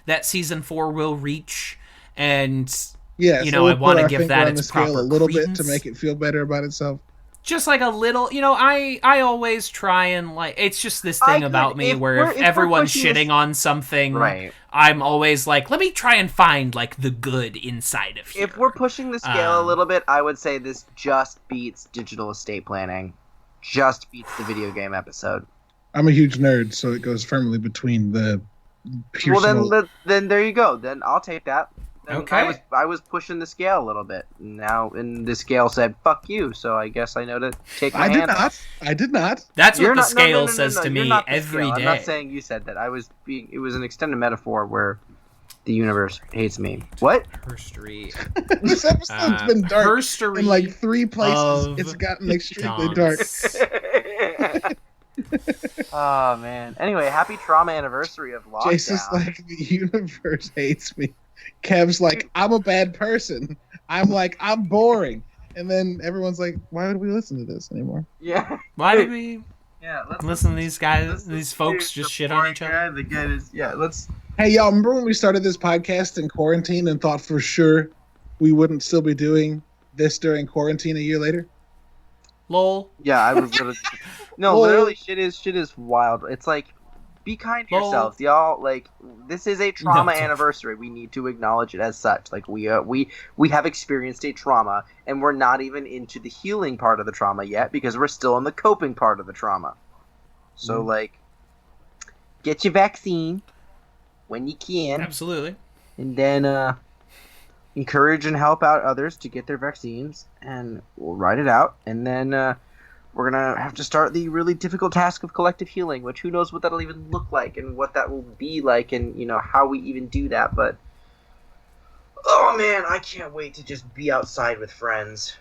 that season 4 will reach, and Yeah, you so know, we'll I want put to our give finger that on the its scale proper a little credence. bit to make it feel better about itself. Just like a little, you know, I always try and like, it's just this thing about me where if everyone's shitting on something, Right. I'm always like, let me try and find like the good inside of here. If we're pushing the scale a little bit, I would say this just beats digital estate planning. Just beats the video game episode. I'm a huge nerd, so it goes firmly between the Pierce. Well, then there you go. Then I'll take that. Then Okay. I was pushing the scale a little bit. Now, and the scale said "fuck you," so I guess I know to take my I did hand off. not. I did not. That's You're what the not- no, scale no, no, says no, to you're me not the every scale. day. I'm not saying you said that. It was an extended metaphor where the universe hates me. What? Herstory. This episode's been dark Herstory in like 3 places. of It's gotten extremely dark. dance. Oh man. Anyway, happy trauma anniversary of lockdown. Jason's like, the universe hates me. Kev's like, I'm a bad person. I'm like, I'm boring. And then everyone's like, why would we listen to this anymore? Yeah. Why did we Yeah. Let's listen to these guys, let's these do folks the just shit on boring each other? guy, the good is let's. Hey, y'all, remember when we started this podcast in quarantine and thought for sure we wouldn't still be doing this during quarantine a year later? Lol. Yeah, I was literally. No, Lol. literally, shit is wild. It's like, be kind to Lol. yourselves, y'all. Like, this is a trauma No. anniversary. We need to acknowledge it as such. Like, we have experienced a trauma, and we're not even into the healing part of the trauma yet because we're still in the coping part of the trauma. So, like, get your vaccine when you can, Absolutely. and then encourage and help out others to get their vaccines, and we'll write it out, and then we're gonna have to start the really difficult task of collective healing, which who knows what that'll even look like and what that will be like, and you know how we even do that. But oh man, I can't wait to just be outside with friends.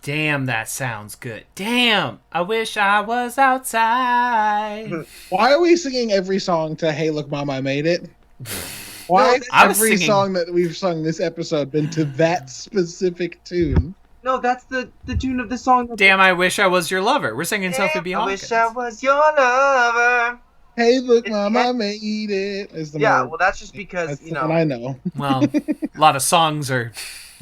Damn, that sounds good. Damn, I wish I was outside. Why are we singing every song to "Hey Look Mama, I Made It"? Why has I was every singing- song that we've sung this episode been to that specific tune? No, that's the tune of the song. Damn, I wish I was your lover. We're singing Sophie B. I Hawkins. wish I was your lover. Hey, look, It's- Mama, I made it. Is the Yeah, more- well, that's just because, that's you the know. one I know. Well, a lot of songs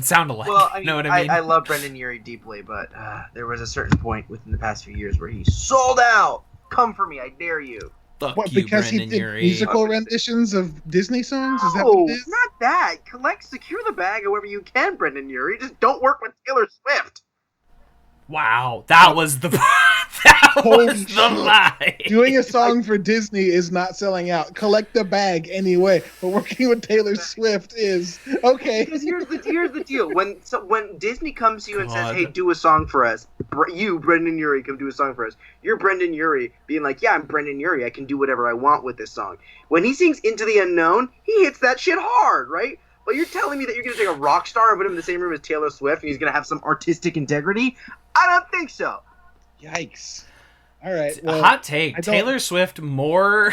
sound alike. Well, I mean, know what I mean? I love Brendan Urie deeply, but there was a certain point within the past few years where he sold out. Come for me, I dare you. Fuck What, you, because Brendan he did Urie. musical renditions of Disney songs? Is that No, what it is? not that. Secure the bag however you can, Brendan Urie. Just don't work with Taylor Swift. Wow, that was the Holy was the shit. lie. Doing a song for Disney is not selling out. Collect the bag anyway. But working with Taylor Swift is okay. Because here's the deal. When Disney comes to you and says, God. "Hey, do a song for us," you, Brendan Urie, come do a song for us. You're Brendan Urie being like, "Yeah, I'm Brendan Urie. I can do whatever I want with this song." When he sings "Into the Unknown," he hits that shit hard, right? But you're telling me that you're gonna take a rock star and put him in the same room as Taylor Swift, and he's gonna have some artistic integrity? I don't think so. Yikes. All right. Well, Hot take. I don't- Taylor Swift more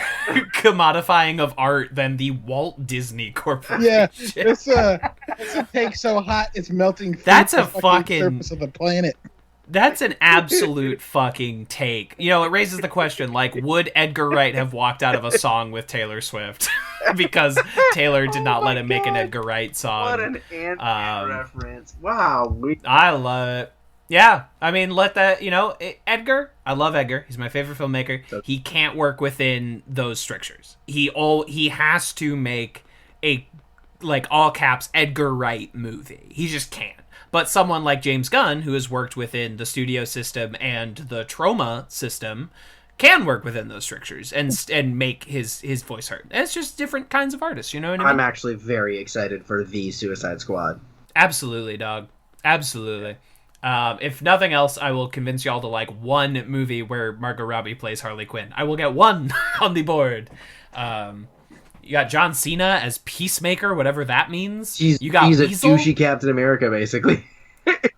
commodifying of art than the Walt Disney Corporation. yeah, it's a take so hot it's melting. through That's the a fucking- surface of the planet. That's an absolute fucking take. You know, it raises the question, like, would Edgar Wright have walked out of a song with Taylor Swift? Because Taylor did not let him make an Edgar Wright song. What an Ant-Man Um, reference! Wow. I love it. Yeah, I mean, let that, Edgar, I love Edgar. He's my favorite filmmaker. He can't work within those strictures. He has to make a, like, all caps Edgar Wright movie. He just can't. But someone like James Gunn, who has worked within the studio system and the trauma system, can work within those strictures and make his voice heard. And it's just different kinds of artists, you know what I mean? I'm actually very excited for the Suicide Squad. Absolutely, dog. Absolutely. If nothing else, I will convince y'all to like one movie where Margot Robbie plays Harley Quinn. I will get one on the board. You got John Cena as Peacemaker, whatever that means. He's you got a Weasel, douchey Captain America, basically.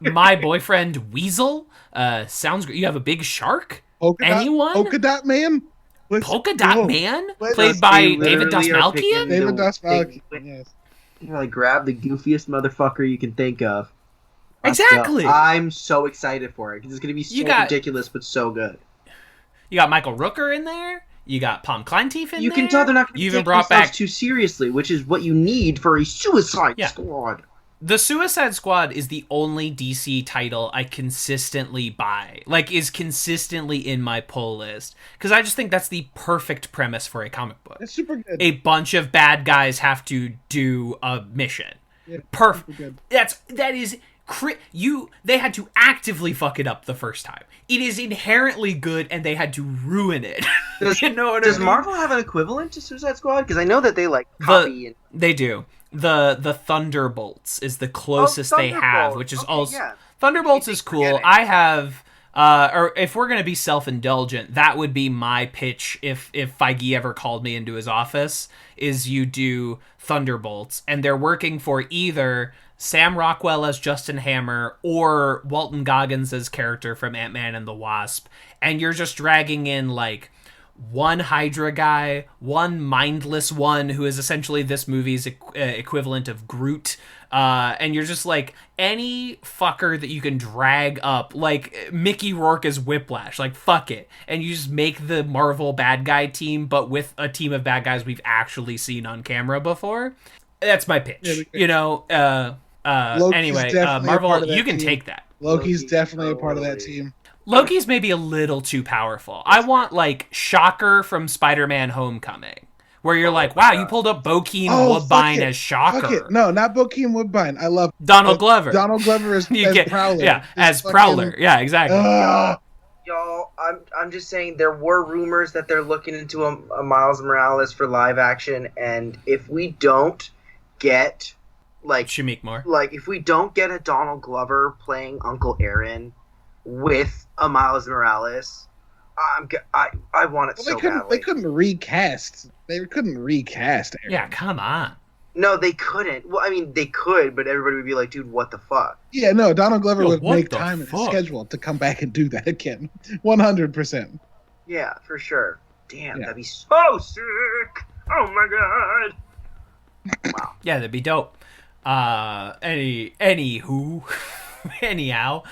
my boyfriend Weasel. Sounds great. You have a big shark. Anyone? Polka Dot Man? Polka Dot go. Man, Let's played by They David literally are picking Dastmalchian. David the- Dastmalchian. they- Yes. You like grab the goofiest motherfucker you can think of. Let's go. Exactly. I'm so excited for it because it's gonna be so You got- ridiculous but so good. You got Michael Rooker in there. You got Palm Kleinteef in You there. can tell they're not gonna You even take brought themselves back too seriously, which is what you need for a Suicide Yeah. Squad. The Suicide Squad is the only DC title I consistently buy. Like, is consistently in my pull list. Because I just think that's the perfect premise for a comic book. It's super good. A bunch of bad guys have to do a mission. Yeah, Perfect. super good. That is... They had to actively fuck it up the first time. It is inherently good, and they had to ruin it. Does, You know what I does mean? Marvel have an equivalent to Suicide Squad? Because I know that they like copy and They do. The Thunderbolts is the closest they have, Thunderbolts. which is Okay, also yeah. Thunderbolts You is forget cool. it. I have or if we're gonna be self-indulgent, that would be my pitch if Feige ever called me into his office, is you do Thunderbolts, and they're working for either Sam Rockwell as Justin Hammer or Walton Goggins as character from Ant-Man and the Wasp, and you're just dragging in like one Hydra guy, one mindless one who is essentially this movie's equivalent of Groot, and you're just like any fucker that you can drag up, like Mickey Rourke as Whiplash, like fuck it, and you just make the Marvel bad guy team, but with a team of bad guys we've actually seen on camera before. That's my pitch. Yeah, you know. Loki's Anyway, definitely a part Marvel, of that you can team. take that. Loki's Loki, definitely a part of that totally. team. Loki's maybe a little too powerful. I want like Shocker from Spider-Man: Homecoming, where you're like, wow, you pulled up Bokeem Oh, Woodbine fuck it. as Fuck Shocker. it. No, not Bokeem Woodbine. I love Donald Glover. Donald Glover as, You as get- Prowler. Yeah, Just as fucking- Prowler. Yeah, exactly. Y'all, I'm just saying there were rumors that they're looking into a Miles Morales for live action, and if we don't get Shamik Moore. if we don't get a Donald Glover playing Uncle Aaron with a Miles Morales, I want it Well, so they couldn't. badly. They couldn't recast. They couldn't recast. Aaron. Yeah, come on. No, they couldn't. Well, I mean, they could, but everybody would be like, dude, what the fuck? Yeah, no, Donald Glover Yo, would what make the time in his fuck? schedule to come back and do that again. 100%. Yeah, for sure. Damn, Yeah. that'd be so sick. Oh my god. Wow. Yeah, that'd be dope. Anywho, anyhow,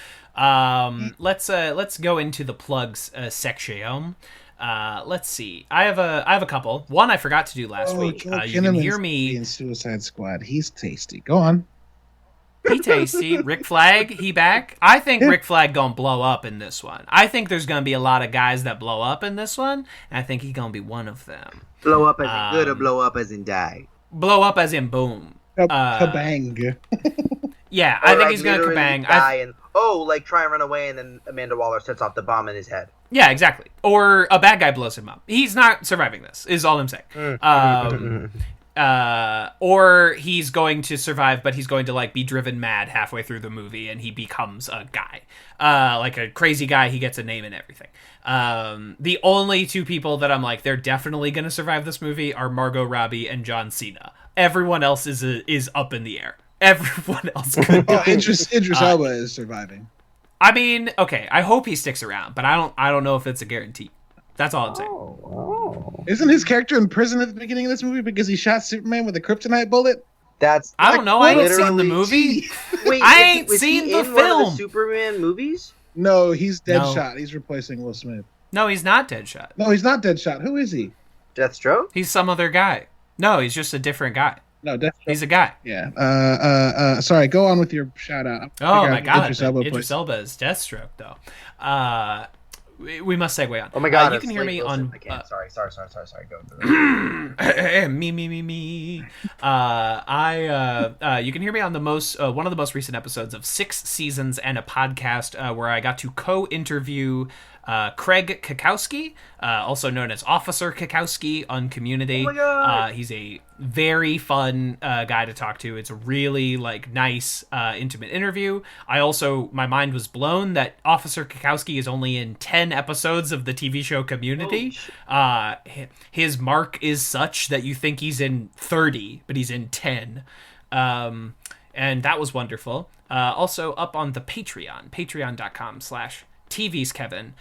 let's go into the plugs section. Let's see. I have a couple. One I forgot to do last week. Joel You can hear Kinnaman's me. in Suicide Squad. He's tasty. Go on. He tasty. Rick Flag, he back. I think Rick Flag gonna blow up in this one. I think there's gonna be a lot of guys that blow up in this one, and I think he's gonna be one of them. Blow up as in good or blow up as in die? Blow up as in boom. Kabang. Yeah, Or I think like he's gonna literally kabang. die and like try and run away, and then Amanda Waller sets off the bomb in his head. Yeah, exactly. Or a bad guy blows him up. He's not surviving this, is all I'm saying. Or he's going to survive, but he's going to like be driven mad halfway through the movie, and he becomes a guy, like a crazy guy. He gets a name and everything. The only two people that I'm like, they're definitely going to survive this movie are Margot Robbie and John Cena. Everyone else is up in the air. Everyone else could die. Idris Elba is surviving. I mean, okay, I hope he sticks around, but I don't know if it's a guarantee. That's all I'm saying. Isn't his character in prison at the beginning of this movie because he shot Superman with a kryptonite bullet? That's I don't know. I ain't seen the literally- movie. Wait, I is- ain't was seen he the in one of film. the Superman movies? No, he's No. Deadshot. He's replacing Will Smith. No, he's not Deadshot. No, he's not Deadshot. Who is he? Deathstroke? He's some other guy. No, he's just a different guy. No, Deathstroke. He's a guy. Yeah. Sorry, go on with your shout out. Oh my god, Idris Elba Idris plays- Elba is Deathstroke though. We must segue on. Oh my god, you it's can hear Slade me Wilson. on. I can't. Sorry. Go. Me. You can hear me on the most one of the most recent episodes of 6 Seasons and a Podcast, where I got to co-interview Craig Kakowski, also known as Officer Kakowski on Community. Oh my God. He's a very fun guy to talk to. It's a really like nice, intimate interview. My mind was blown that Officer Kakowski is only in 10 episodes of the TV show Community. His mark is such that you think he's in 30, but he's in 10. And that was wonderful. Also up on the patreon.com/TV's Kevin.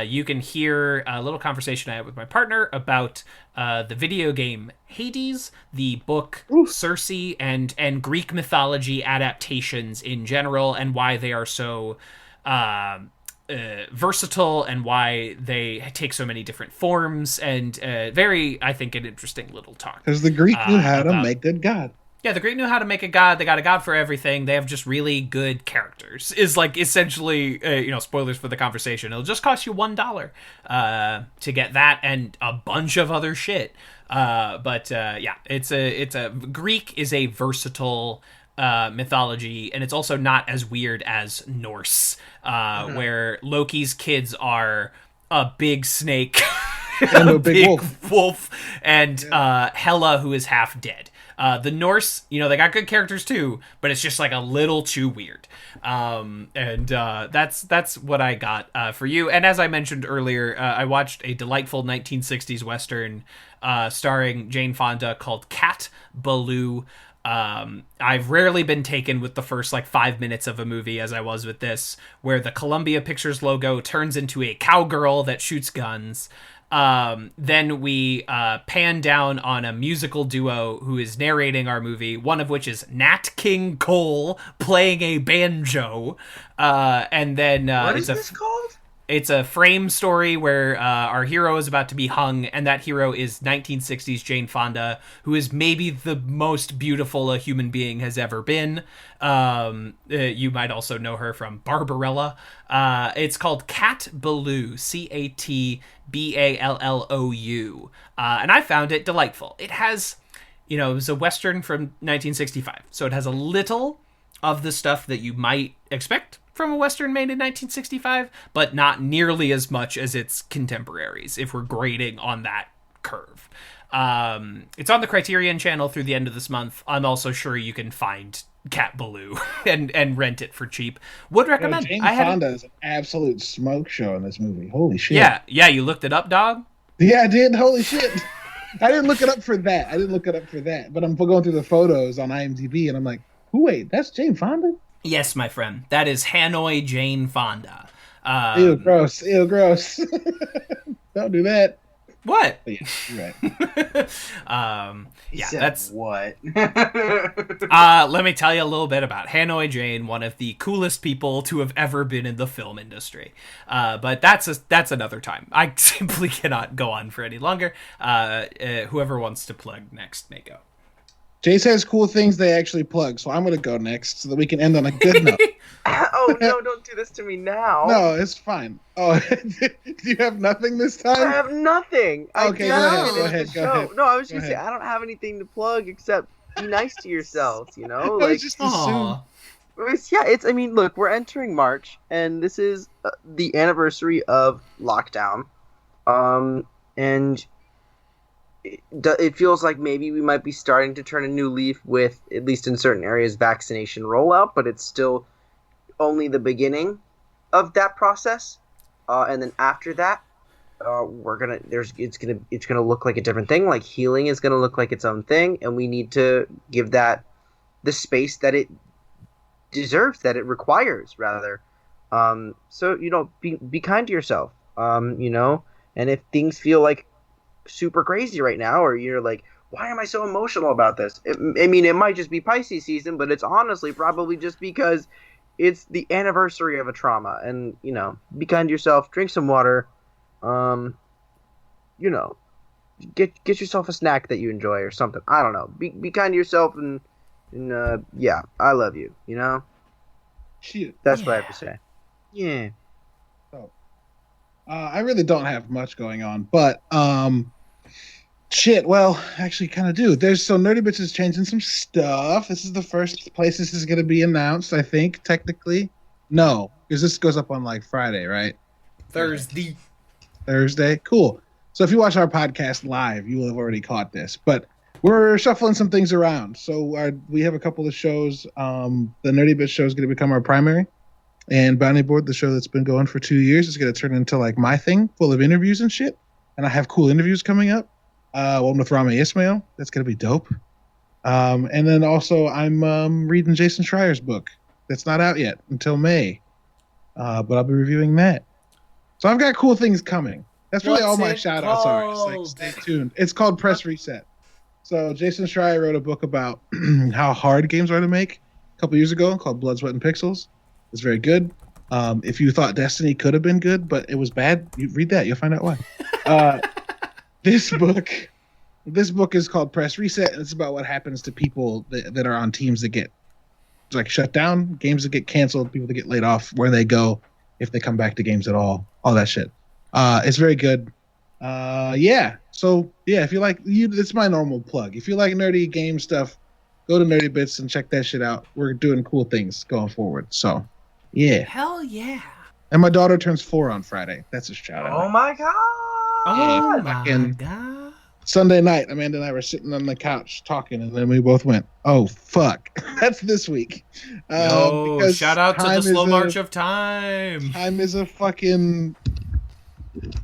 You can hear a little conversation I had with my partner about the video game Hades, the book Circe, and Greek mythology adaptations in general, and why they are so versatile and why they take so many different forms, and very, I think, an interesting little talk. Because the Greek knew how to make good God. Yeah, the Greek knew how to make a god. They got a god for everything. They have just really good characters. Is like essentially, spoilers for the conversation. It'll just cost you $1 to get that and a bunch of other shit. It's a Greek is a versatile mythology, and it's also not as weird as Norse, where Loki's kids are a big snake, And a big wolf, and Hela, who is half dead. The Norse, they got good characters too, but it's just like a little too weird. That's what I got for you. And as I mentioned earlier, I watched a delightful 1960s Western starring Jane Fonda called Cat Ballou. I've rarely been taken with the first 5 minutes of a movie as I was with this, where the Columbia Pictures logo turns into a cowgirl that shoots guns. Then we pan down on a musical duo who is narrating our movie, one of which is Nat King Cole playing a banjo. And then What is this called? It's a frame story where our hero is about to be hung, and that hero is 1960s Jane Fonda, who is maybe the most beautiful a human being has ever been. You might also know her from Barbarella. It's called Cat Ballou, Cataballou. And I found it delightful. It has, it was a Western from 1965, so it has a little of the stuff that you might expect from a Western made in 1965, but not nearly as much as its contemporaries, if we're grading on that curve. It's on the Criterion channel through the end of this month. I'm also sure you can find Cat Ballou and rent it for cheap. Would recommend. Jane Fonda is an absolute smoke show in this movie. Holy shit. Yeah, you looked it up, dog? Yeah, I did. Holy shit. I didn't look it up for that. But I'm going through the photos on IMDb, and I'm like, wait, that's Jane Fonda? Yes, my friend. That is Hanoi Jane Fonda. Ew, gross. Don't do that. What? But yeah, you're right. Yeah, said, that's what? let me tell you a little bit about Hanoi Jane, one of the coolest people to have ever been in the film industry. But that's another time. I simply cannot go on for any longer. Whoever wants to plug next may go. Jace has cool things they actually plug, so I'm going to go next so that we can end on a good note. Oh no! Don't do this to me now. No, it's fine. Oh, do you have nothing this time? I have nothing. Okay, go ahead. No, I was just gonna say I don't have anything to plug except be nice to yourselves. You know, I was just assumed. It's. I mean, look, we're entering March, and this is the anniversary of lockdown, and it feels like maybe we might be starting to turn a new leaf with, at least in certain areas, vaccination rollout, but it's still only the beginning of that process. And then after that, it's gonna look like a different thing. Like healing is gonna look like its own thing, and we need to give that the space that it deserves, that it requires, rather. So be kind to yourself. And if things feel like super crazy right now, or you're like, why am I so emotional about this? It might just be Pisces season, but it's honestly probably just because it's the anniversary of a trauma. And be kind to yourself, drink some water, get yourself a snack that you enjoy or something. I don't know, be kind to yourself, and yeah, I love you. That's what I have to say. Yeah. I really don't have much going on, but well, actually kind of do. Nerdy Bitch is changing some stuff. This is the first place this is going to be announced, I think, technically. No, because this goes up on like Friday, right? Thursday. Cool. So if you watch our podcast live, you will have already caught this, but we're shuffling some things around. So we have a couple of shows. The Nerdy Bitch show is going to become our primary. And Bounty Board, the show that's been going for 2 years, is going to turn into like my thing, full of interviews and shit. And I have cool interviews coming up. One with Rami Ismail. That's going to be dope. And then also I'm reading Jason Schreier's book. That's not out yet until May. But I'll be reviewing that. So I've got cool things coming. That's really all my shout outs are. It's like, stay tuned. It's called Press Reset. So Jason Schreier wrote a book about how hard games are to make a couple years ago called Blood, Sweat, and Pixels. It's very good. If you thought Destiny could have been good, but it was bad, you read that. You'll find out why. This book is called Press Reset, and it's about what happens to people that are on teams that get like shut down, games that get canceled, people that get laid off, where they go, if they come back to games at all that shit. It's very good. Yeah. So yeah, if you like, it's my normal plug. If you like nerdy game stuff, go to Nerdy Bits and check that shit out. We're doing cool things going forward. So yeah. Hell yeah. And my daughter turns 4 on Friday. That's a shout out. Oh my god. Oh my god. Sunday night, Amanda and I were sitting on the couch talking, and then we both went, "Oh fuck!" That's this week. Shout out to the slow march of time. Time is a fucking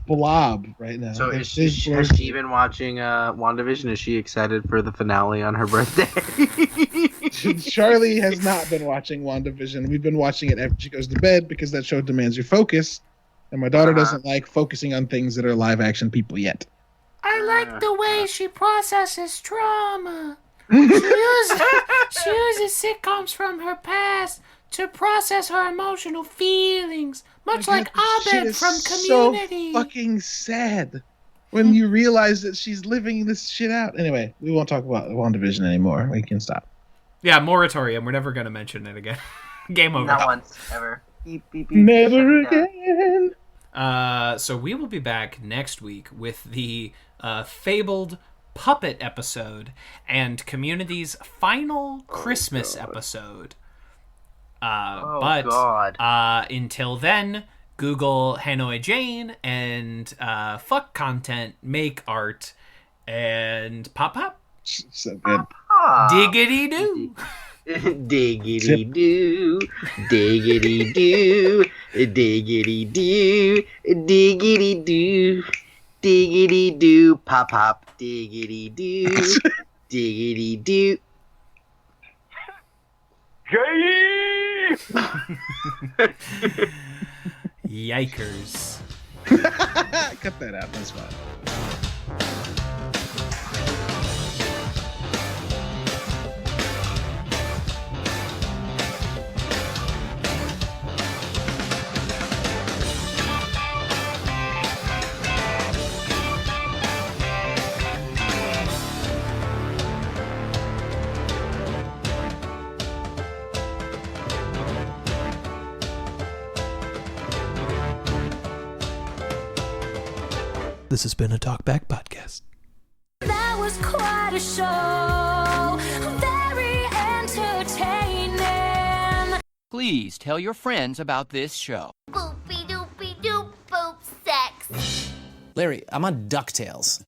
blob right now. So has she been watching WandaVision? Is she excited for the finale on her birthday? Charlie has not been watching WandaVision. We've been watching it after she goes to bed because that show demands your focus, and my daughter doesn't like focusing on things that are live action people yet. I like the way she processes trauma. She uses sitcoms from her past to process her emotional feelings, much like Abed from Community. So fucking sad when you realize that she's living this shit out. Anyway, we won't talk about WandaVision anymore. We can stop. Yeah, moratorium. We're never gonna mention it again. Game over. Not once, ever. Beep, beep, beep. Never again. So we will be back next week with the fabled puppet episode and Community's final Christmas episode. Until then, Google Hanoi Jane and fuck content, make art, and pop. So good. Diggity doo. Diggity doo, diggity doo, diggity doo, diggity doo. Diggity doo, pop pop. Diggity doo. Diggity doo. Gay! Yikers. Cut that out. That's fine. This has been a Talkback Podcast. That was quite a show. Very entertaining. Please tell your friends about this show. Boopy doopy doop boop sex. Larry, I'm on DuckTales.